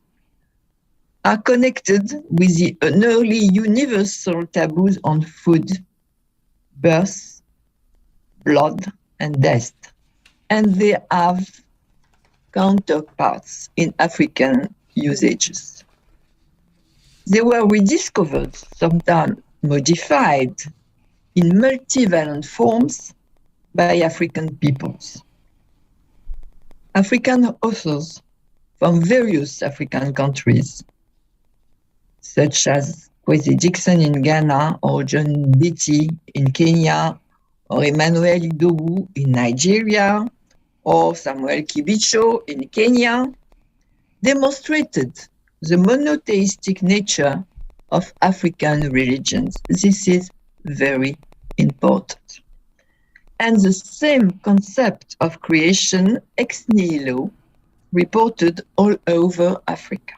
are connected with the nearly universal taboos on food, birth, blood, and death, and they have counterparts in African usages. They were rediscovered, sometimes modified, in multivalent forms by African peoples. African authors from various African countries, such as Kwesi Dixon in Ghana, or John Beatty in Kenya, or Emmanuel Idowu in Nigeria, or Samuel Kibicho in Kenya, demonstrated the monotheistic nature of African religions. This is very important. And the same concept of creation ex nihilo reported all over Africa.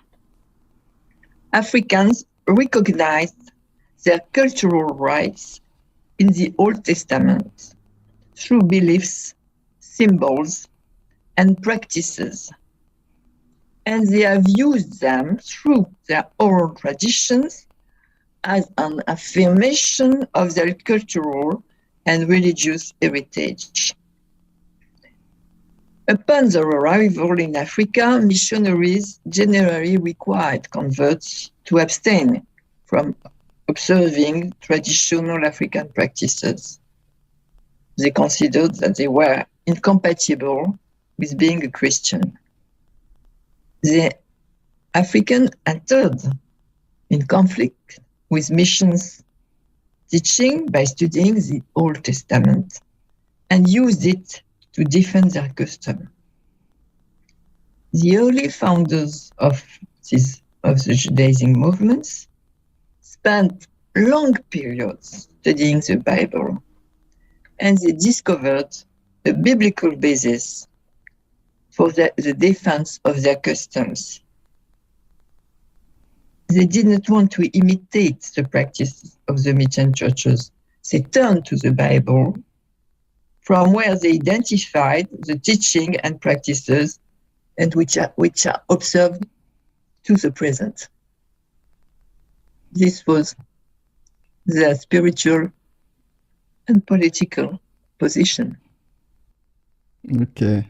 Africans recognized their cultural rights in the Old Testament through beliefs, symbols, and practices. And they have used them through their oral traditions as an affirmation of their cultural and religious heritage. Upon their arrival in Africa, missionaries generally required converts to abstain from observing traditional African practices. They considered that they were incompatible with being a Christian. The African entered in conflict with missions teaching by studying the Old Testament and used it to defend their custom. The early founders of the Judaism movements spent long periods studying the Bible, and they discovered a biblical basis for the defense of their customs. They did not want to imitate the practices of the mission churches. They turned to the Bible, from where they identified the teaching and practices and which are observed to the present. This was their spiritual and political position. Okay.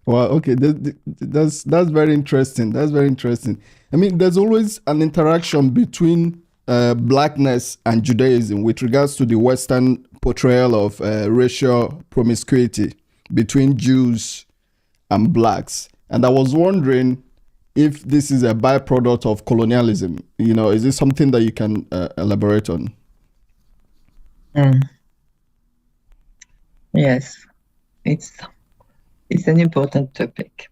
Well, okay, that's very interesting. That's very interesting. I mean, there's always an interaction between Blackness and Judaism with regards to the Western portrayal of racial promiscuity between Jews and Blacks. And I was wondering if this is a byproduct of colonialism. You know, is this something that you can elaborate on? Yes, it's an important topic.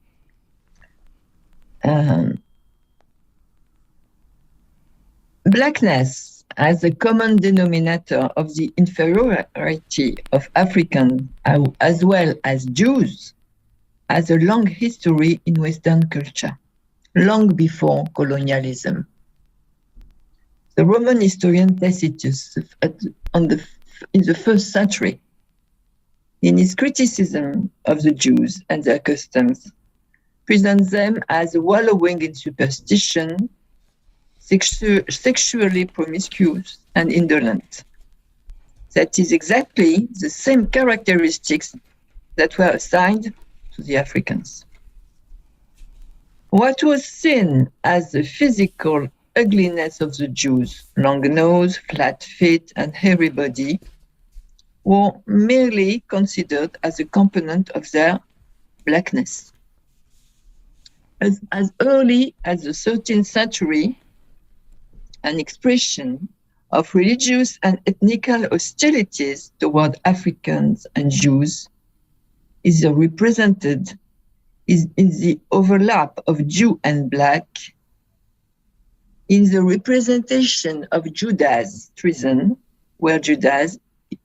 Blackness as a common denominator of the inferiority of Africans as well as Jews has a long history in Western culture, long before colonialism. The Roman historian Tacitus in the 1st century, in his criticism of the Jews and their customs, presents them as wallowing in superstition, sexually promiscuous and indolent. That is exactly the same characteristics that were assigned to the Africans. What was seen as the physical ugliness of the Jews, long nose, flat feet, and hairy body, were merely considered as a component of their blackness. As early as the 13th century, an expression of religious and ethnical hostilities toward Africans and Jews is represented in the overlap of Jew and Black, in the representation of Judas treason, where Judas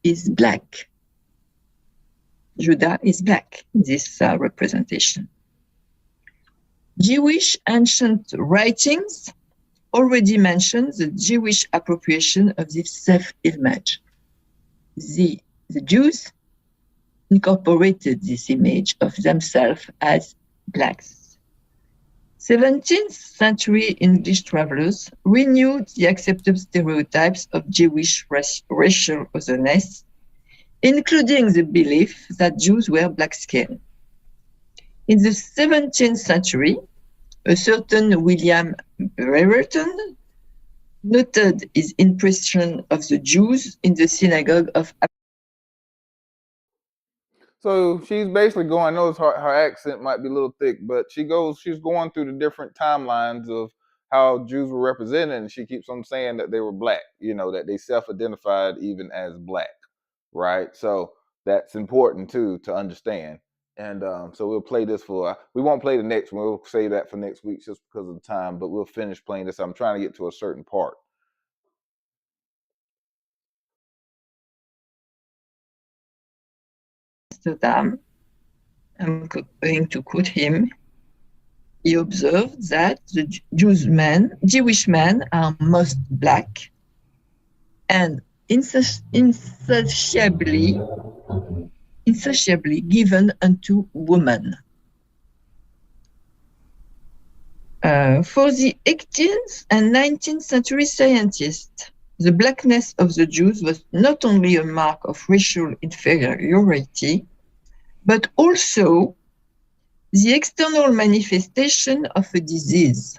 is Black. Judah is Black in this representation. Jewish ancient writings already mentioned the Jewish appropriation of this self-image. The Jews incorporated this image of themselves as Blacks. 17th century English travelers renewed the accepted stereotypes of Jewish racial otherness including the belief that Jews were black-skinned. In the 17th century, a certain William Brereton noted his impression of the Jews in the synagogue of. So she's basically going, I know her accent might be a little thick, but she's going through the different timelines of how Jews were represented, and she keeps on saying that they were black, that they self-identified even as black, right? So that's important too to understand. And so we'll play this we won't play the next one, we'll save that for next week just because of the time, but we'll finish playing this. I'm trying to get to a certain part. Amsterdam, I'm going to quote him. He observed that the Jewish men are most black and insatiably given unto women. For the 18th and 19th century scientists, the blackness of the Jews was not only a mark of racial inferiority, but also the external manifestation of a disease.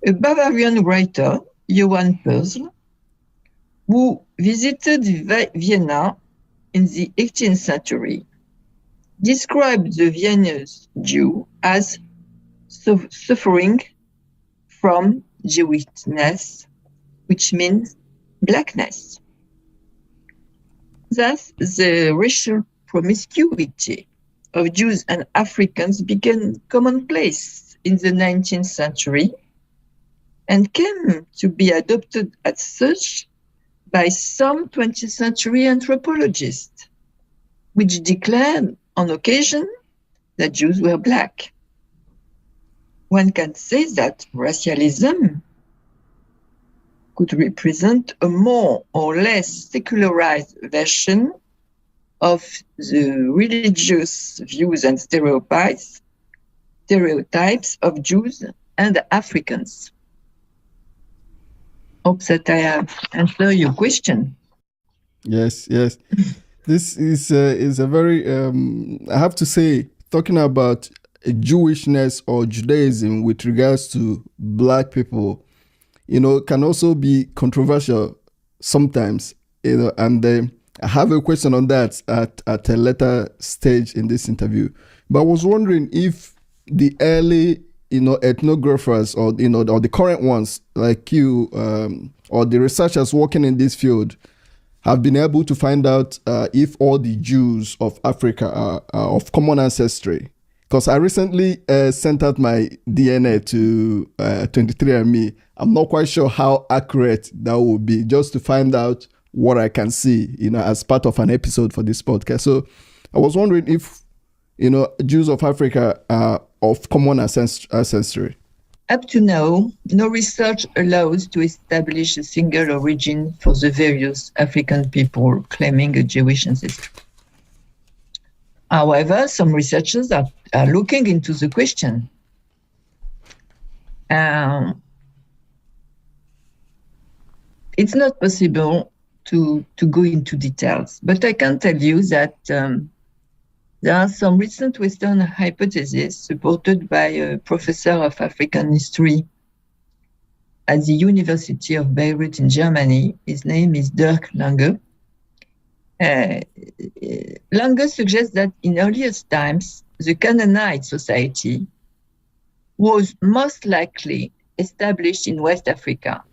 A Bavarian writer, Johann Pösl, who visited Vienna in the 18th century, described the Viennese Jew as suffering from Jewishness, which means blackness. Thus, the racial promiscuity of Jews and Africans became commonplace in the 19th century and came to be adopted as such by some 20th century anthropologists, which declared on occasion that Jews were black. One can say that racialism could represent a more or less secularized version of the religious views and stereotypes of Jews and Africans. Hope that I have answered your question. Yes. This is a very, I have to say, talking about Jewishness or Judaism with regards to black people, can also be controversial sometimes, and I have a question on that at a later stage in this interview. But I was wondering if the early, ethnographers or the current ones like you, or the researchers working in this field have been able to find out if all the Jews of Africa are of common ancestry. Because I recently sent out my DNA to 23andMe. I'm not quite sure how accurate that will be, just to find out what I can see, as part of an episode for this podcast. So I was wondering if, Jews of Africa are of common ancestry. Up to now, no research allows to establish a single origin for the various African people claiming a Jewish ancestry. However, some researchers are looking into the question. It's not possible to go into details, but I can tell you that there are some recent Western hypotheses supported by a professor of African history at the University of Beirut in Germany. His name is Dirk Lange. Lange suggests that in earliest times, the Canaanite society was most likely established in West Africa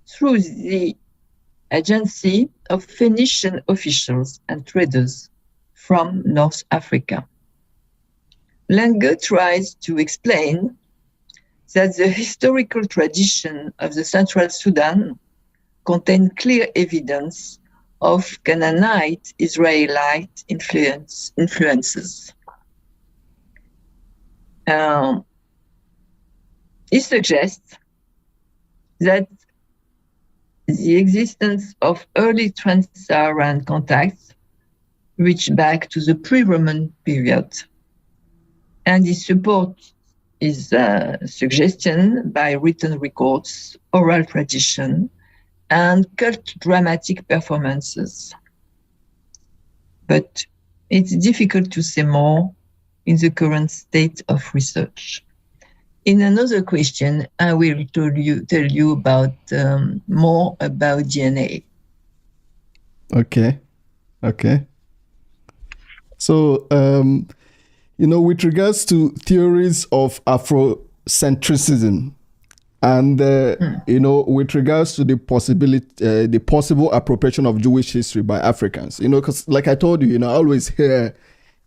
through the agency of Phoenician officials and traders from North Africa. Lange tries to explain that the historical tradition of the Central Sudan contained clear evidence of Canaanite Israelite influences. He suggests that the existence of early trans-Saharan contacts reach back to the pre-Roman period, and he supports his suggestion by written records, oral tradition, and cult dramatic performances. But it's difficult to say more in the current state of research. In another question, I will tell you about more about DNA. Okay. So, with regards to theories of Afrocentrism, and with regards to the possible appropriation of Jewish history by Africans, because like I told you, I always hear,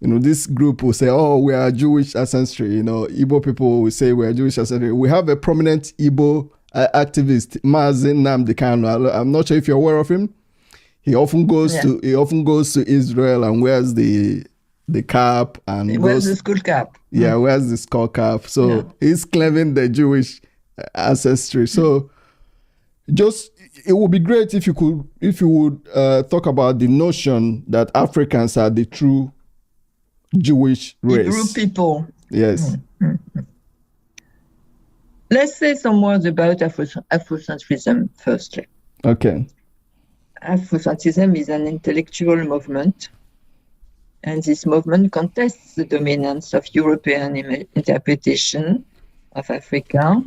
this group will say, "Oh, we are Jewish ancestry." Igbo people will say we are Jewish ancestry. We have a prominent Igbo activist, Mazen Nnamdi Kanu. I'm not sure if you're aware of him. He often goes to Israel and wears the cap and he wears the skull cap. Yeah, wears the skull cap. So he's claiming the Jewish ancestry. So it would be great if you would talk about the notion that Africans are the true Jewish race. Hebrew people. Yes. Let's say some words about Afrocentrism firstly. Okay. Afrocentrism is an intellectual movement, and this movement contests the dominance of European interpretation of Africa.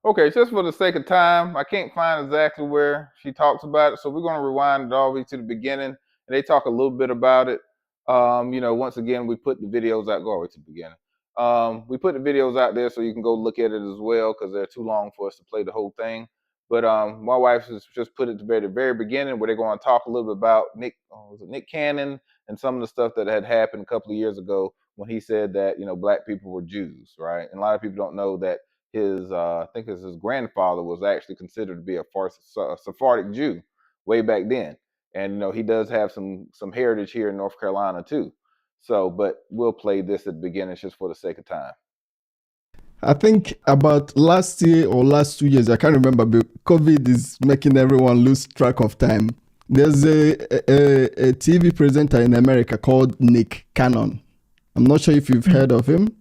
Okay, just for the sake of time, I can't find exactly where she talks about it, so we're going to rewind it all the way to the beginning, and they talk a little bit about it. Once again, we put the videos out. Go all the way to the beginning. We put the videos out there so you can go look at it as well, because they're too long for us to play the whole thing. But my wife has just put it to the very beginning, where they're going to talk a little bit about Nick Cannon and some of the stuff that had happened a couple of years ago when he said that black people were Jews, right? And a lot of people don't know that his I think his grandfather was actually considered to be a Sephardic Jew way back then, and he does have some heritage here in North Carolina too. So, but we'll play this at the beginning just for the sake of time. I think about last year or last 2 years, I can't remember, but COVID is making everyone lose track of time. There's a TV presenter in America called Nick Cannon. I'm not sure if you've heard of him.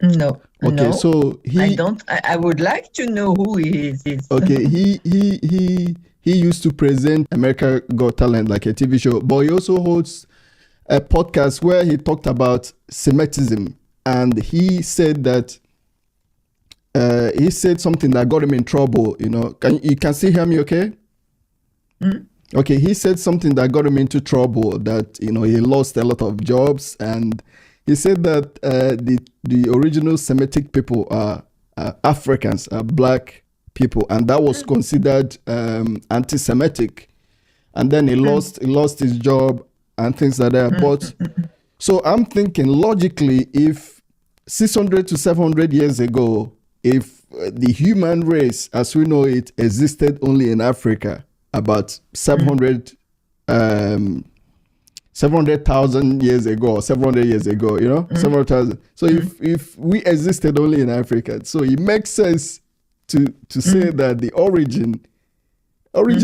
No. Okay, no, so I don't. I would like to know who he is. Okay, he used to present America Got Talent, like a TV show, but he also hosts a podcast where he talked about Semitism, and he said that he said something that got him in trouble. You can still hear me, okay? Okay, he said something that got him into trouble, that he lost a lot of jobs, and he said that the original Semitic people are Africans, are black people, and that was considered anti-Semitic. And then he lost his job and things like that. But so I'm thinking logically, if 600 to 700 years ago, if the human race as we know it existed only in Africa, about 700,000 years ago, or 700 years ago, 700,000. So if we existed only in Africa, so it makes sense to say that the origin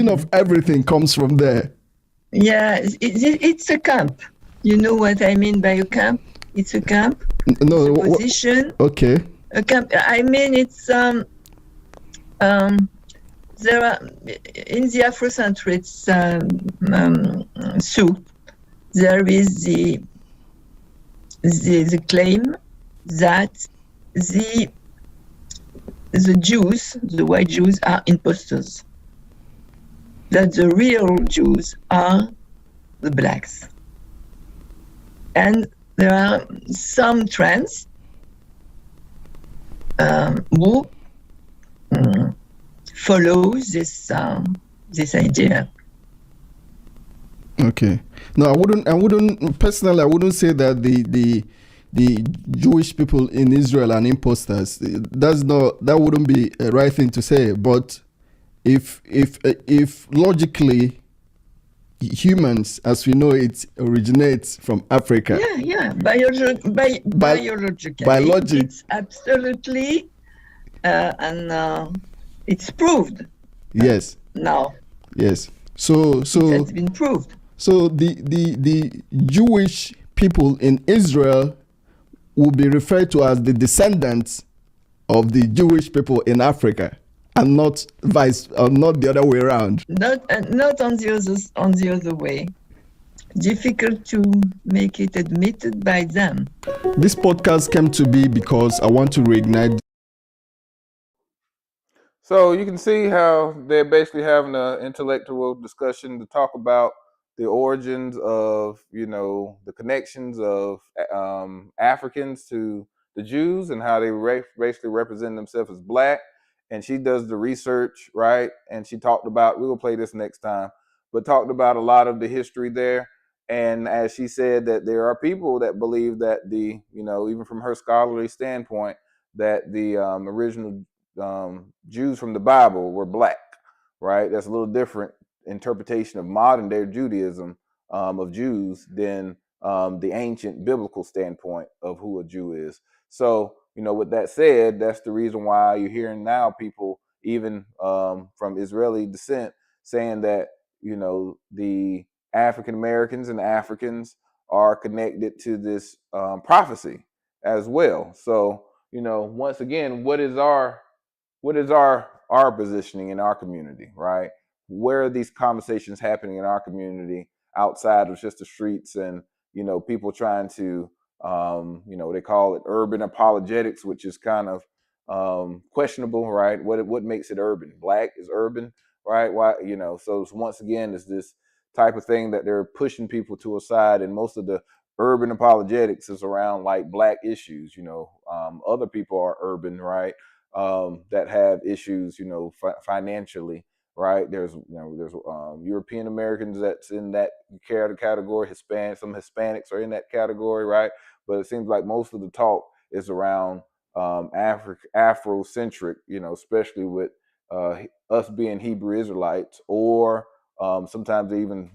of everything comes from there. Yeah, it's a camp. You know what I mean by a camp? It's a camp. No, it's a position. Okay. A camp. I mean, it's there are in the Afrocentric soup. There is the claim that the Jews, the white Jews, are imposters. That the real Jews are the blacks. And there are some trends who follow this idea. Okay. No, I wouldn't personally. I wouldn't say that the Jewish people in Israel are imposters. That wouldn't be a right thing to say. But if logically humans, as we know it, originates from Africa. Yeah. Biologically, it's absolutely and it's proved. Yes. Now. Yes. So it has been proved. So the Jewish people in Israel will be referred to as the descendants of the Jewish people in Africa. and not not the other way around. Not on the other way. Difficult to make it admitted by them. This podcast came to be because I want to reignite. So you can see how they're basically having an intellectual discussion to talk about the origins of, the connections of Africans to the Jews and how they basically represent themselves as black. And she does the research, right? And she talked about, we will play this next time, but talked about a lot of the history there. And as she said, that there are people that believe that even from her scholarly standpoint, that the original Jews from the Bible were black, right? That's a little different interpretation of modern day Judaism of Jews than the ancient biblical standpoint of who a Jew is. So, with that said, that's the reason why you're hearing now people, even from Israeli descent, saying that, the African Americans and Africans are connected to this prophecy as well. So, once again, what is our positioning in our community, right? Where are these conversations happening in our community outside of just the streets and people trying to they call it urban apologetics, which is kind of questionable, right? What makes it urban? Black is urban, right? Why, so it's, once again, it's this type of thing that they're pushing people to a side, and most of the urban apologetics is around like black issues. Other people are urban, right? That have issues, financially, right? There's European Americans that's in that category. Some Hispanics are in that category, right? But it seems like most of the talk is around Afrocentric, especially with us being Hebrew Israelites, or sometimes they even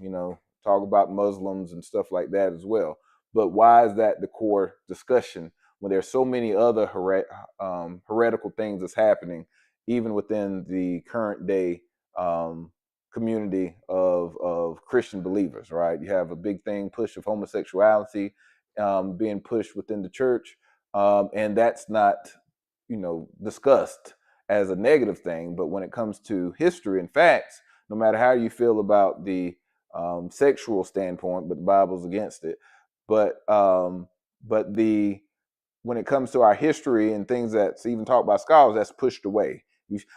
talk about Muslims and stuff like that as well. But why is that the core discussion when there's so many other heretical things that's happening, even within the current day community of Christian believers, right? You have a big push of homosexuality being pushed within the church, and that's not, discussed as a negative thing. But when it comes to history and facts, no matter how you feel about the sexual standpoint, but the Bible's against it. But when it comes to our history and things that's even talked by scholars, that's pushed away.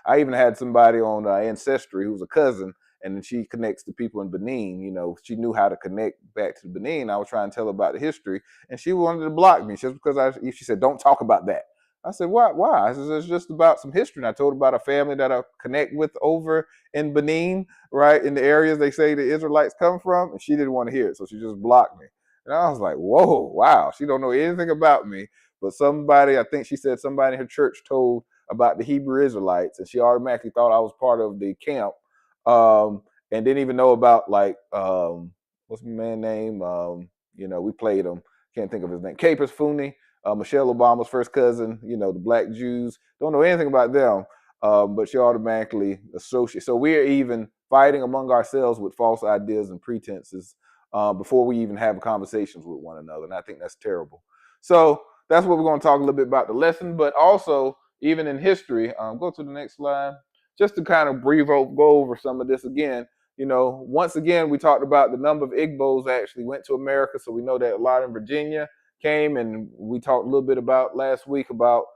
I even had somebody on Ancestry who's a cousin, and then she connects to people in Benin. She knew how to connect back to Benin. I was trying to tell her about the history, and she wanted to block me just because she said, "Don't talk about that." I said, "Why? Why?" I said, "It's just about some history." And I told her about a family that I connect with over in Benin, right, in the areas they say the Israelites come from, and she didn't want to hear it, so she just blocked me. And I was like, "Whoa, wow!" She don't know anything about me. But somebody, I think she said somebody in her church told about the Hebrew Israelites, and she automatically thought I was part of the camp, and didn't even know about what's my man's name? We played him. Can't think of his name. Capers Fooney, Michelle Obama's first cousin. The black Jews. Don't know anything about them, but she automatically associates. So we're even fighting among ourselves with false ideas and pretenses before we even have conversations with one another, and I think that's terrible. So that's what we're going to talk a little bit about the lesson, but also even in history. Go to the next slide, just to kind of go over some of this again. Once again, we talked about the number of Igbos actually went to America, so we know that a lot in Virginia came, and we talked a little bit about last week about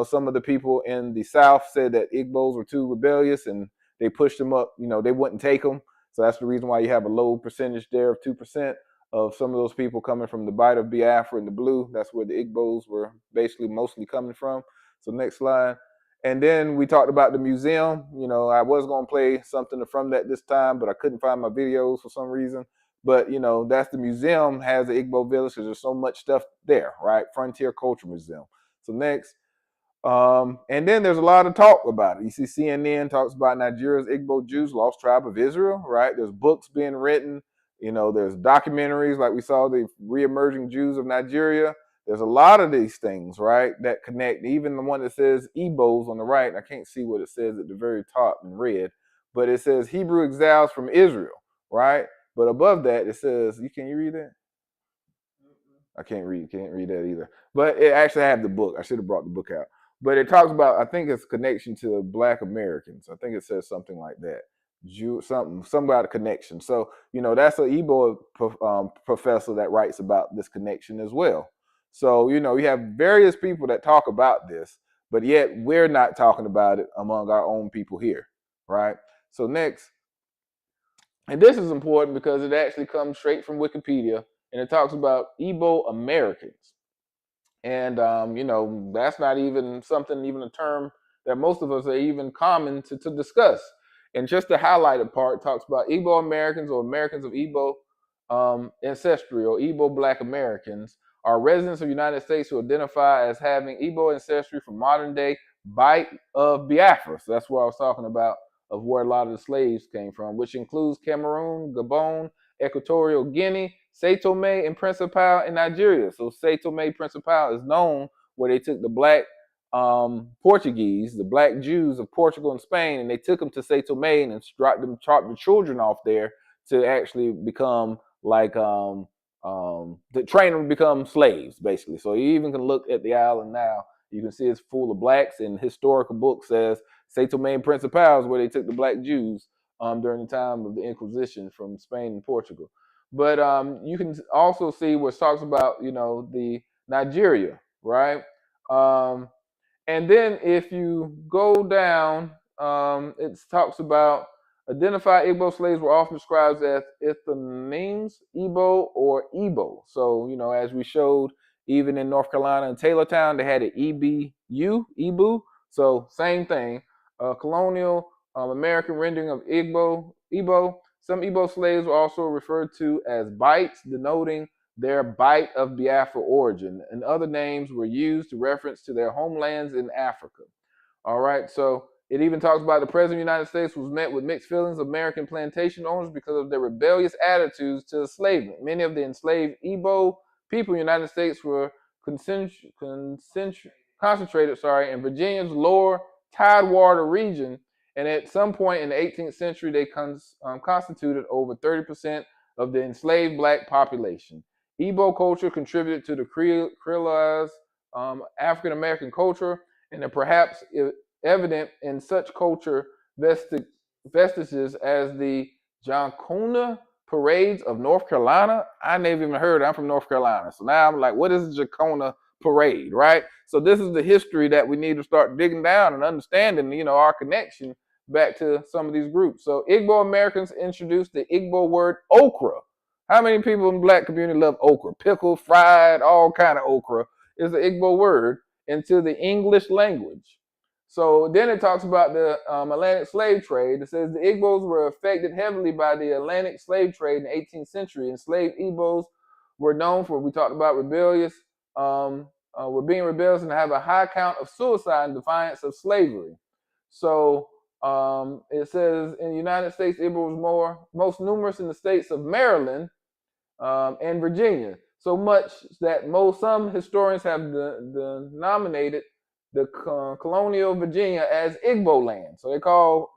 some of the people in the South said that Igbos were too rebellious, and they pushed them up. They wouldn't take them, so that's the reason why you have a low percentage there of 2%. Of some of those people coming from the Bight of Biafra and the Blue. That's where the Igbos were basically mostly coming from. So next slide. And then we talked about the museum. I was going to play something from that this time, but I couldn't find my videos for some reason. But, that's the museum, has the Igbo village, because there's so much stuff there, right? Frontier Culture Museum. So next. And then there's a lot of talk about it. You see CNN talks about Nigeria's Igbo Jews, lost tribe of Israel, right? There's books being written. There's documentaries like we saw the re-emerging Jews of Nigeria. There's a lot of these things, right, that connect. Even the one that says Igbos on the right, I can't see what it says at the very top in red, but it says Hebrew exiles from Israel, right? But above that, it says, can you read that? I can't read that either. But it actually had the book. I should have brought the book out. But it talks about, I think it's connection to Black Americans. I think it says something like that. Something about a connection. So, that's an Igbo professor that writes about this connection as well. So, you have various people that talk about this, but yet we're not talking about it among our own people here, right? So next, and this is important because it actually comes straight from Wikipedia, and it talks about Igbo Americans. And, that's not even a term that most of us are even common to discuss. And just the highlighted part talks about Igbo Americans or Americans of Igbo ancestry or Igbo Black Americans are residents of the United States who identify as having Igbo ancestry from modern day Bight of Biafra. So that's what I was talking about, of where a lot of the slaves came from, which includes Cameroon, Gabon, Equatorial Guinea, Sao Tome and Principe in Nigeria. So Sao Tome and Principe is known where they took the Black Portuguese, the Black Jews of Portugal and Spain, and they took them to Sao Tome and dropped the children off there to actually become like to train them to become slaves, basically. So you even can look at the island now. You can see it's full of blacks, and historical book says Sao Tome and Principe is where they took the Black Jews during the time of the Inquisition from Spain and Portugal. But you can also see where it talks about, the Nigeria, right? And then if you go down, it talks about identified Igbo slaves were often described as Ethnims, Igbo, or Igbo. So, as we showed, even in North Carolina and Taylortown, they had an EBU, Ibu. So same thing. Colonial American rendering of Igbo. Some Igbo slaves were also referred to as Bites, denoting their Bight of Biafra origin, and other names were used to reference to their homelands in Africa. All right, so it even talks about the President of the United States was met with mixed feelings of American plantation owners because of their rebellious attitudes to enslavement. Many of the enslaved Igbo people in the United States were concentrated in Virginia's lower Tidewater region, and at some point in the 18th century, they constituted over 30% of the enslaved Black population. Igbo culture contributed to the creolized African American culture, and perhaps evident in such culture vestiges as the Jacona parades of North Carolina. I never even heard. I'm from North Carolina, so now I'm like, what is the Jacona parade, right? So this is the history that we need to start digging down and understanding, our connection back to some of these groups. So Igbo Americans introduced the Igbo word okra. How many people in the Black community love okra? Pickled, fried, all kind of okra is the Igbo word into the English language. So then it talks about the Atlantic slave trade. It says the Igbos were affected heavily by the Atlantic slave trade in the 18th century. Enslaved Igbos were known for, we talked about rebellious, were being rebellious and have a high count of suicide in defiance of slavery. So it says in the United States, Igbo was most numerous in the states of Maryland and Virginia. So much that some historians have denominated the colonial Virginia as Igbo land. So they call,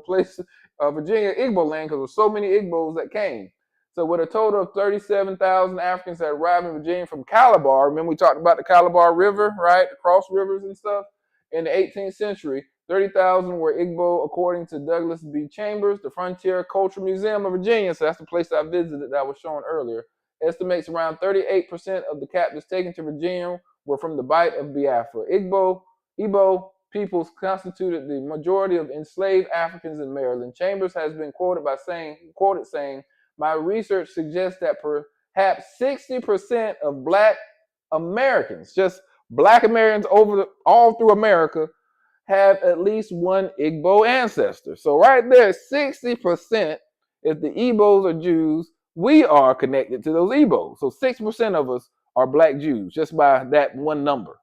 place Virginia Igbo land because there were so many Igbos that came. So with a total of 37,000 Africans that arrived in Virginia from Calabar, remember we talked about the Calabar River, right? The cross rivers and stuff. In the 18th century, 30,000 were Igbo, according to Douglas B. Chambers, the Frontier Cultural Museum of Virginia. So that's the place I visited that I was shown earlier. Estimates around 38% of the captives taken to Virginia were from the Bight of Biafra. Igbo peoples constituted the majority of enslaved Africans in Maryland. Chambers has been quoted saying, my research suggests that perhaps 60% of Black Americans, just Black Americans all through America, have at least one Igbo ancestor. So right there, 60%, if the Igbos are Jews, we are connected to those Igbos. So 6% of us are Black Jews, just by that one number,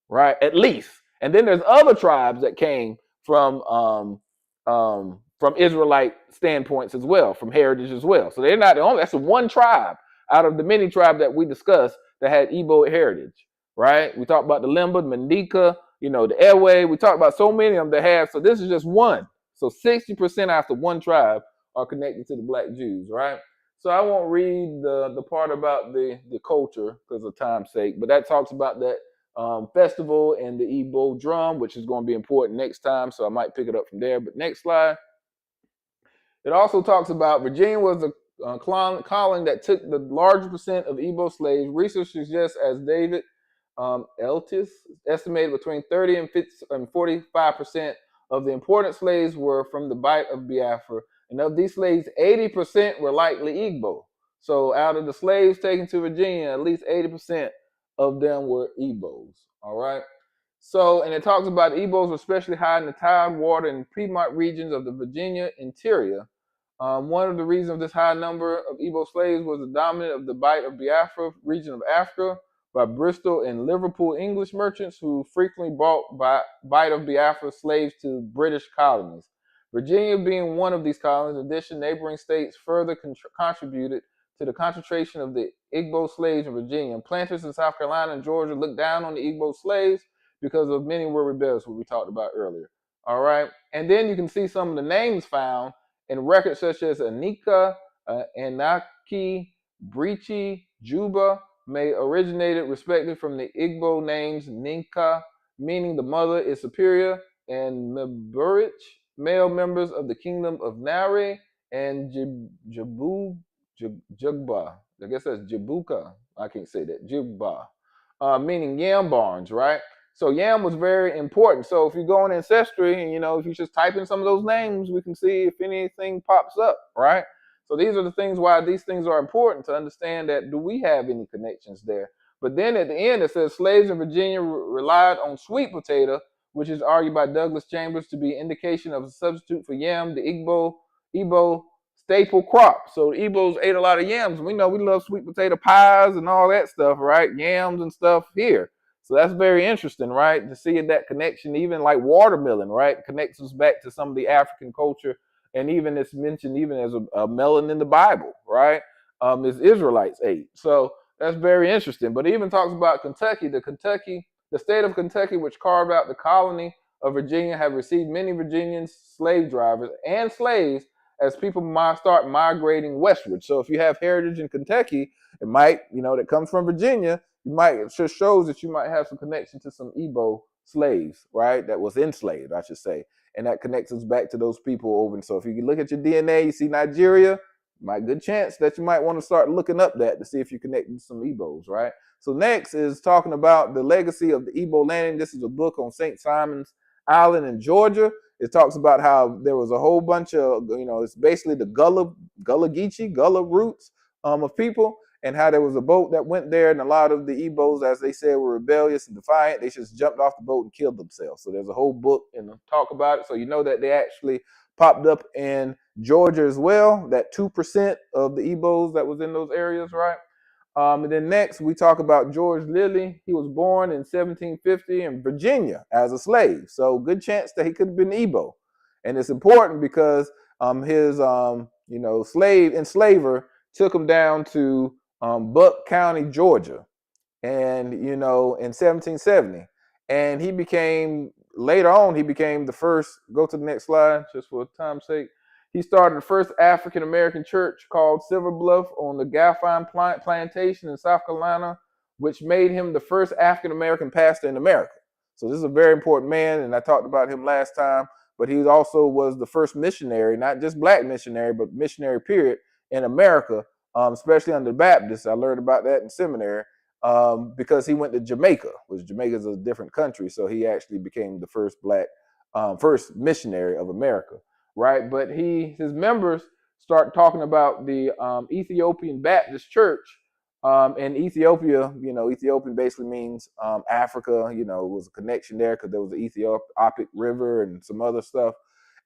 right? At least. And then there's other tribes that came from Israelite standpoints as well, from heritage as well. So they're not the only, that's the one tribe out of the many tribes that we discussed that had Igbo heritage, right? We talked about the Limba, the Mandika, the Ewe. We talked about so many of them that have, so this is just one. So 60% after one tribe are connected to the Black Jews, right? So I won't read the part about the culture because of time's sake, but that talks about that festival and the Igbo drum, which is going to be important next time. So I might pick it up from there. But next slide. It also talks about Virginia was a colony that took the largest percent of Igbo slaves. Research suggests, as David Eltis estimated, between 30 and 45% of the imported slaves were from the Bight of Biafra. And of these slaves, 80% were likely Igbo. So out of the slaves taken to Virginia, at least 80% of them were Igbos. All right. So, and it talks about Igbos were especially high in the Tidewater and Piedmont regions of the Virginia interior. One of the reasons of this high number of Igbo slaves was the dominance of the Bight of Biafra region of Africa by Bristol and Liverpool English merchants who frequently brought Bight of Biafra slaves to British colonies. Virginia being one of these colonies, in addition, neighboring states further contributed to the concentration of the Igbo slaves in Virginia. And planters in South Carolina and Georgia looked down on the Igbo slaves because of many were rebellious, what we talked about earlier. All right. And then you can see some of the names found in records such as Anika, Anaki, Breechi, Juba, may originated respectively from the Igbo names Ninka, meaning the mother is superior, and Meburich, male members of the kingdom of Nare, and Jugba. I guess that's Jabuka. I can't say that. Jugba, meaning yam barns, right? So yam was very important. So if you go on Ancestry and, if you just type in some of those names, we can see if anything pops up, right? So these are the things why these things are important to understand that do we have any connections there? But then at the end, it says slaves in Virginia relied on sweet potato, which is argued by Douglas Chambers to be indication of a substitute for yam, the Igbo staple crop. So the Igbos ate a lot of yams. We know we love sweet potato pies and all that stuff, right? Yams and stuff here. So that's very interesting, right? To see that connection, even like watermelon, right? Connects us back to some of the African culture. And even it's mentioned even as a melon in the Bible, right? Is Israelites ate. So that's very interesting. But it even talks about Kentucky. The state of Kentucky, which carved out the colony of Virginia, have received many Virginian slave drivers and slaves as people start migrating westward. So if you have heritage in Kentucky, it might, that comes from Virginia, it just shows that you might have some connection to some Igbo slaves, right? That was enslaved, I should say. And that connects us back to those people over. And so if you look at your DNA, you see Nigeria, good chance that you might want to start looking up that to see if you connect to some Igbos, right? So next is talking about the legacy of the Igbo landing. This is a book on St. Simon's Island in Georgia. It talks about how there was a whole bunch of, it's basically the Gullah roots of people, and how there was a boat that went there, and a lot of the Igbos, as they said, were rebellious and defiant. They just jumped off the boat and killed themselves. So there's a whole book and talk about it. So that they actually popped up in Georgia as well, that 2% of the Igbos that was in those areas, right? And then next, we talk about George Lilly. He was born in 1750 in Virginia as a slave. So good chance that he could have been Igbo. And it's important because his, enslaver took him down to Buck County, Georgia, and, in 1770. And later on, he became the first, go to the next slide, just for time's sake. He started the first African-American church called Silver Bluff on the Galfine Plantation in South Carolina, which made him the first African-American pastor in America. So this is a very important man, and I talked about him last time, but he also was the first missionary, not just black missionary, but missionary period in America, especially under the Baptists. I learned about that in seminary because he went to Jamaica, which Jamaica is a different country, so he actually became the first first missionary of America. Right, but his members start talking about the Ethiopian Baptist Church, and Ethiopia. Ethiopian basically means Africa. Was a connection there because there was the Ethiopic River and some other stuff,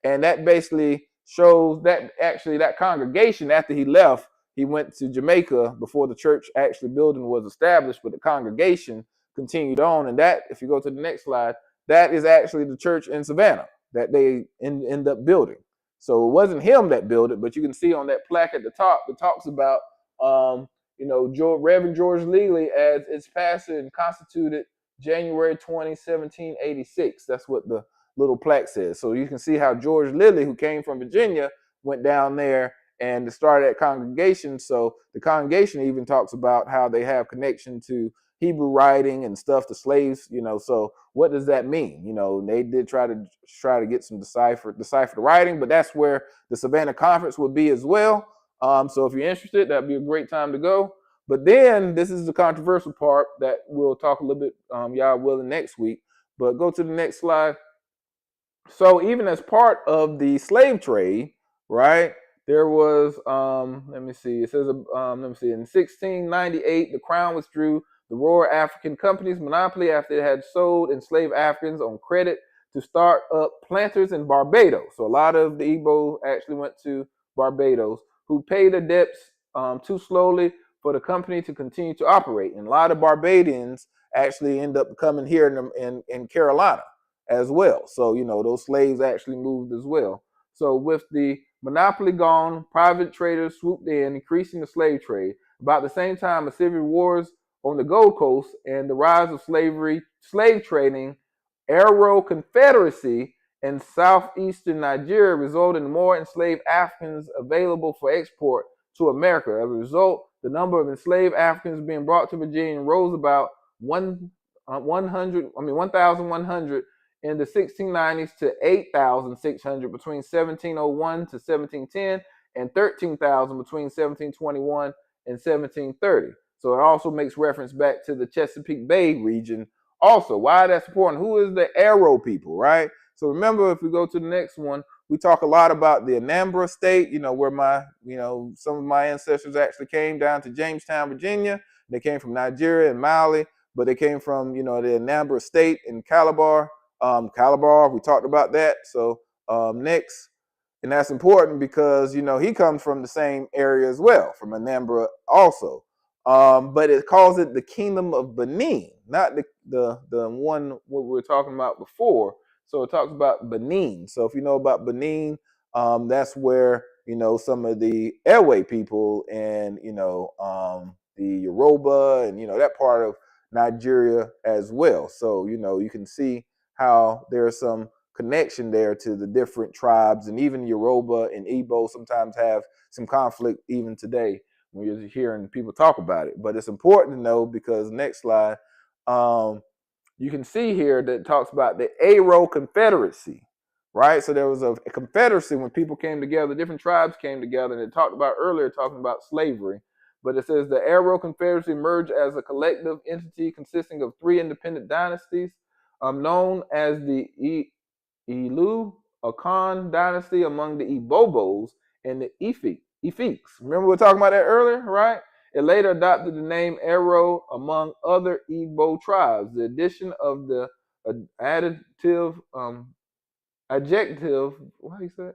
and that basically shows that actually that congregation, after he left, he went to Jamaica before the church actually building was established, but the congregation continued on, and that, if you go to the next slide, that is actually the church in Savannah that they end up building. So it wasn't him that built it, but you can see on that plaque at the top, it talks about, Reverend George Lilly as its pastor and constituted January 20, 1786. That's what the little plaque says. So you can see how George Lilly, who came from Virginia, went down there and started that congregation. So the congregation even talks about how they have connection to Hebrew writing and stuff, the slaves, so what does that mean? They did try to get some decipher the writing, but that's where the Savannah Conference would be as well. So if you're interested, that'd be a great time to go. But then this is the controversial part that we'll talk a little bit, y'all willing, next week. But go to the next slide. So even as part of the slave trade, right, there was, let me see, it says, let me see, in 1698, the Crown withdrew the Royal African Company's monopoly after it had sold enslaved Africans on credit to start up planters in Barbados. So a lot of the Igbo actually went to Barbados, who paid their debts too slowly for the company to continue to operate. And a lot of Barbadians actually end up coming here in Carolina as well. So, those slaves actually moved as well. So with the monopoly gone, private traders swooped in, increasing the slave trade. About the same time, the civil wars on the Gold Coast and the rise of slave trading, Arrow Confederacy in southeastern Nigeria resulted in more enslaved Africans available for export to America. As a result, the number of enslaved Africans being brought to Virginia rose about 1,100 in the 1690s to 8,600 between 1701 to 1710 and 13,000 between 1721 and 1730. So it also makes reference back to the Chesapeake Bay region also. Why that's important? Who is the Arrow people, right? So remember, if we go to the next one, we talk a lot about the Anambra State, where some of my ancestors actually came down to Jamestown, Virginia. They came from Nigeria and Mali, but they came from, the Anambra State in Calabar. We talked about that. So next, and that's important because he comes from the same area as well, from Anambra also. But it calls it the Kingdom of Benin, not the one what we were talking about before. So it talks about Benin. So if you know about Benin, that's where some of the Ewe people and the Yoruba and that part of Nigeria as well. So you can see how there's some connection there to the different tribes, and even Yoruba and Igbo sometimes have some conflict even today when you're hearing people talk about it. But it's important to know because next slide, you can see here that it talks about the Arrow Confederacy, right? So there was a confederacy when people came together, different tribes came together, and it talked about earlier talking about slavery. But it says the Arrow Confederacy emerged as a collective entity consisting of 3 independent dynasties, known as the Ilu Akan dynasty among the Ibobos and the Ifiks. Remember we were talking about that earlier, right? It later adopted the name Arrow among other Igbo tribes. The addition of the adjective, what do you say?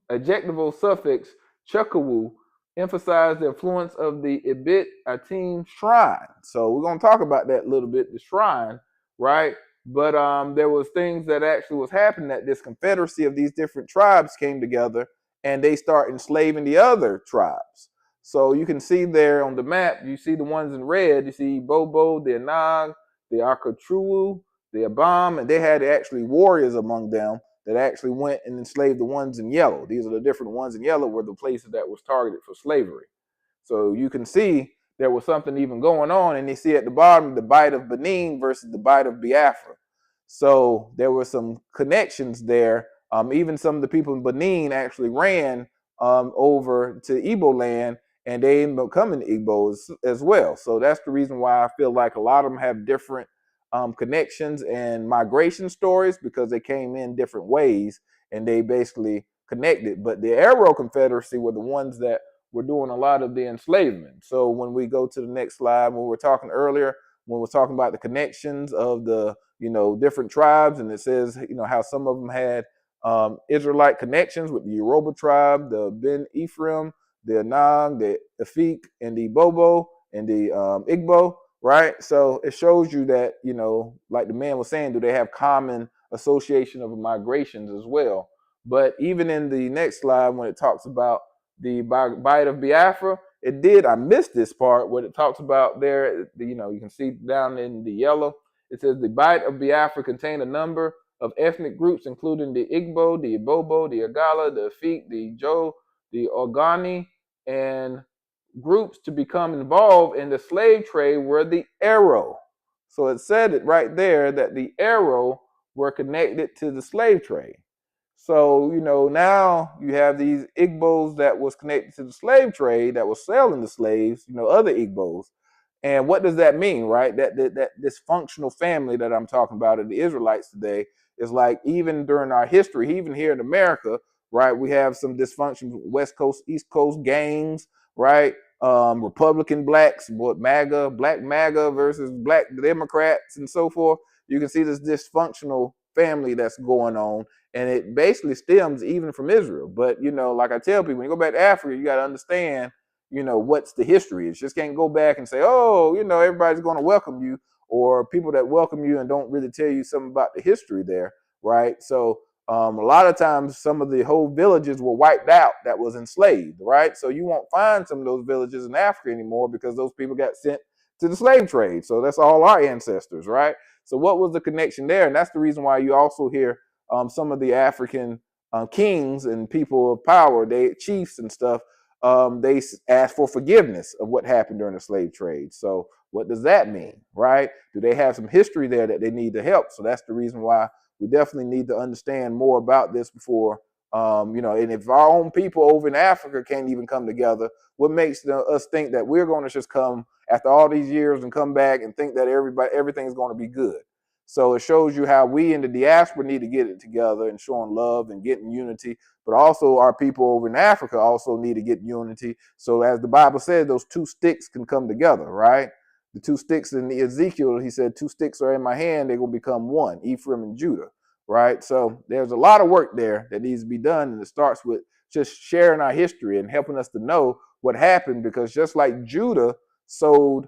Adjectival suffix chukawu emphasized the influence of the Ibit Atim shrine. So we're going to talk about that a little bit, the shrine, right? But there was things that actually was happening that this confederacy of these different tribes came together and they start enslaving the other tribes. So you can see there on the map, you see the ones in red, you see Bobo, the Anag, the Akatruwu, the Abam, and they had actually warriors among them that actually went and enslaved the ones in yellow. These are the different ones in yellow were the places that was targeted for slavery. So you can see there was something even going on, and you see at the bottom the Bight of Benin versus the Bight of Biafra. So there were some connections there. Even some of the people in Benin actually ran over to Igbo land, and they ended up becoming Igbos as well. So that's the reason why I feel like a lot of them have different connections and migration stories because they came in different ways and they basically connected. But the Arrow Confederacy were the ones that were doing a lot of the enslavement. So when we go to the next slide, when we were talking earlier, when we're talking about the connections of the different tribes, and it says how some of them had Israelite connections with the Yoruba tribe, the Ben Ephraim, the Anang, the Efik, and the Bobo, and the Igbo, right? So it shows you that, like the man was saying, do they have common association of migrations as well? But even in the next slide, when it talks about the Bight of Biafra, I missed this part where it talks about there, you can see down in the yellow, it says the Bight of Biafra contained a number of ethnic groups, including the Igbo, the Ibobo, the Agala, the Efik, the Joe, the Ogani, and groups to become involved in the slave trade were the Arrow. So it said it right there that the Arrow were connected to the slave trade. So, now you have these Igbos that was connected to the slave trade that was selling the slaves, other Igbos. And what does that mean, right? That dysfunctional family that I'm talking about in the Israelites today is like, even during our history, even here in America, right, we have some dysfunction, West Coast, East Coast gangs, right? Republican blacks, black MAGA versus black Democrats and so forth. You can see this dysfunctional family that's going on. And it basically stems even from Israel. But, like I tell people, when you go back to Africa, you got to understand, what's the history. You just can't go back and say, oh, everybody's going to welcome you, or people that welcome you and don't really tell you something about the history there, right? So a lot of times some of the whole villages were wiped out that was enslaved, right? So you won't find some of those villages in Africa anymore because those people got sent to the slave trade. So that's all our ancestors, right? So what was the connection there? And that's the reason why you also hear some of the African kings and people of power, chiefs and stuff, they ask for forgiveness of what happened during the slave trade. So what does that mean, right? Do they have some history there that they need to help? So that's the reason why we definitely need to understand more about this before, and if our own people over in Africa can't even come together, what makes us think that we're going to just come after all these years and come back and think that everything's going to be good? So it shows you how we in the diaspora need to get it together and showing love and getting unity, but also our people over in Africa also need to get unity. So as the Bible says, those two sticks can come together, right? The two sticks in Ezekiel, he said, 2 sticks are in my hand, they're going to become one, Ephraim and Judah, right? So there's a lot of work there that needs to be done, and it starts with just sharing our history and helping us to know what happened, because just like Judah sold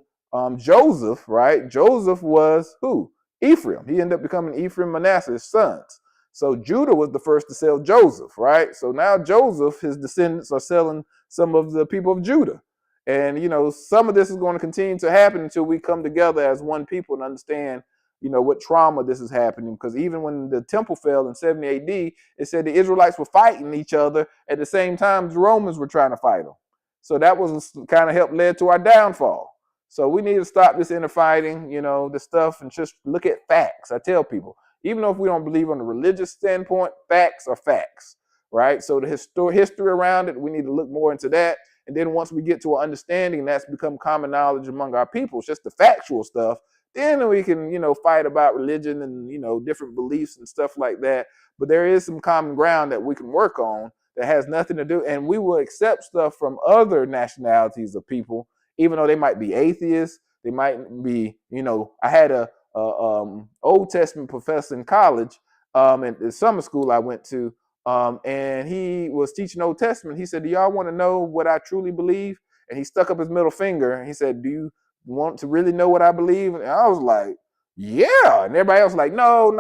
Joseph, right? Joseph was who? Ephraim. He ended up becoming Ephraim, Manasseh's sons. So Judah was the first to sell Joseph, right? So now Joseph, his descendants are selling some of the people of Judah. And, some of this is going to continue to happen until we come together as one people and understand, what trauma this is happening. Because even when the temple fell in 70 AD, it said the Israelites were fighting each other at the same time the Romans were trying to fight them. So that was kind of led to our downfall. So we need to stop this infighting, this stuff, and just look at facts. I tell people, even though if we don't believe on the religious standpoint, facts are facts, right? So the history around it, we need to look more into that. And then once we get to an understanding that's become common knowledge among our people, it's just the factual stuff, then we can, fight about religion and, different beliefs and stuff like that. But there is some common ground that we can work on that has nothing to do. And we will accept stuff from other nationalities of people, even though they might be atheists. They might be, I had a Old Testament professor in college, in the summer school I went to, and he was teaching Old Testament. He said, do y'all want to know what I truly believe? And he stuck up his middle finger and he said, do you want to really know what I believe? And I was like, yeah. And everybody else was like, no,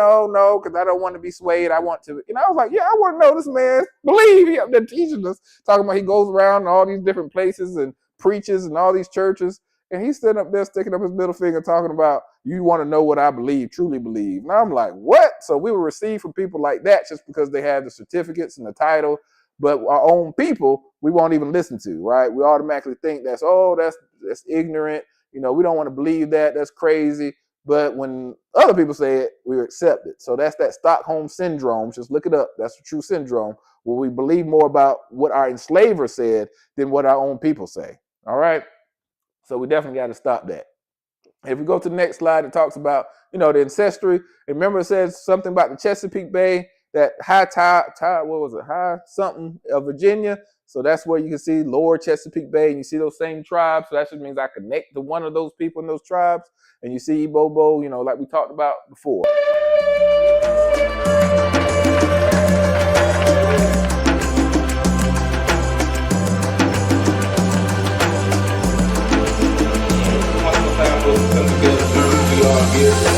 because I don't want to be swayed. I want to, I was like, yeah, I want to know this man believe. He up there teaching us, talking about he goes around all these different places and preaches in all these churches. And he's sitting up there sticking up his middle finger talking about, you want to know what I believe, truly believe. And I'm like, what? So we were received from people like that just because they have the certificates and the title. But our own people, we won't even listen to, right? We automatically think that's ignorant. We don't want to believe that. That's crazy. But when other people say it, we accept it. So that's that Stockholm syndrome. Just look it up. That's the true syndrome, where we believe more about what our enslaver said than what our own people say. All right? So we definitely got to stop that. If we go to the next slide, it talks about, the ancestry. Remember, it says something about the Chesapeake Bay, that high something of Virginia. So that's where you can see lower Chesapeake Bay, and you see those same tribes. So that just means I connect to one of those people in those tribes. And you see Ibobo, like we talked about before. Come together, we are here.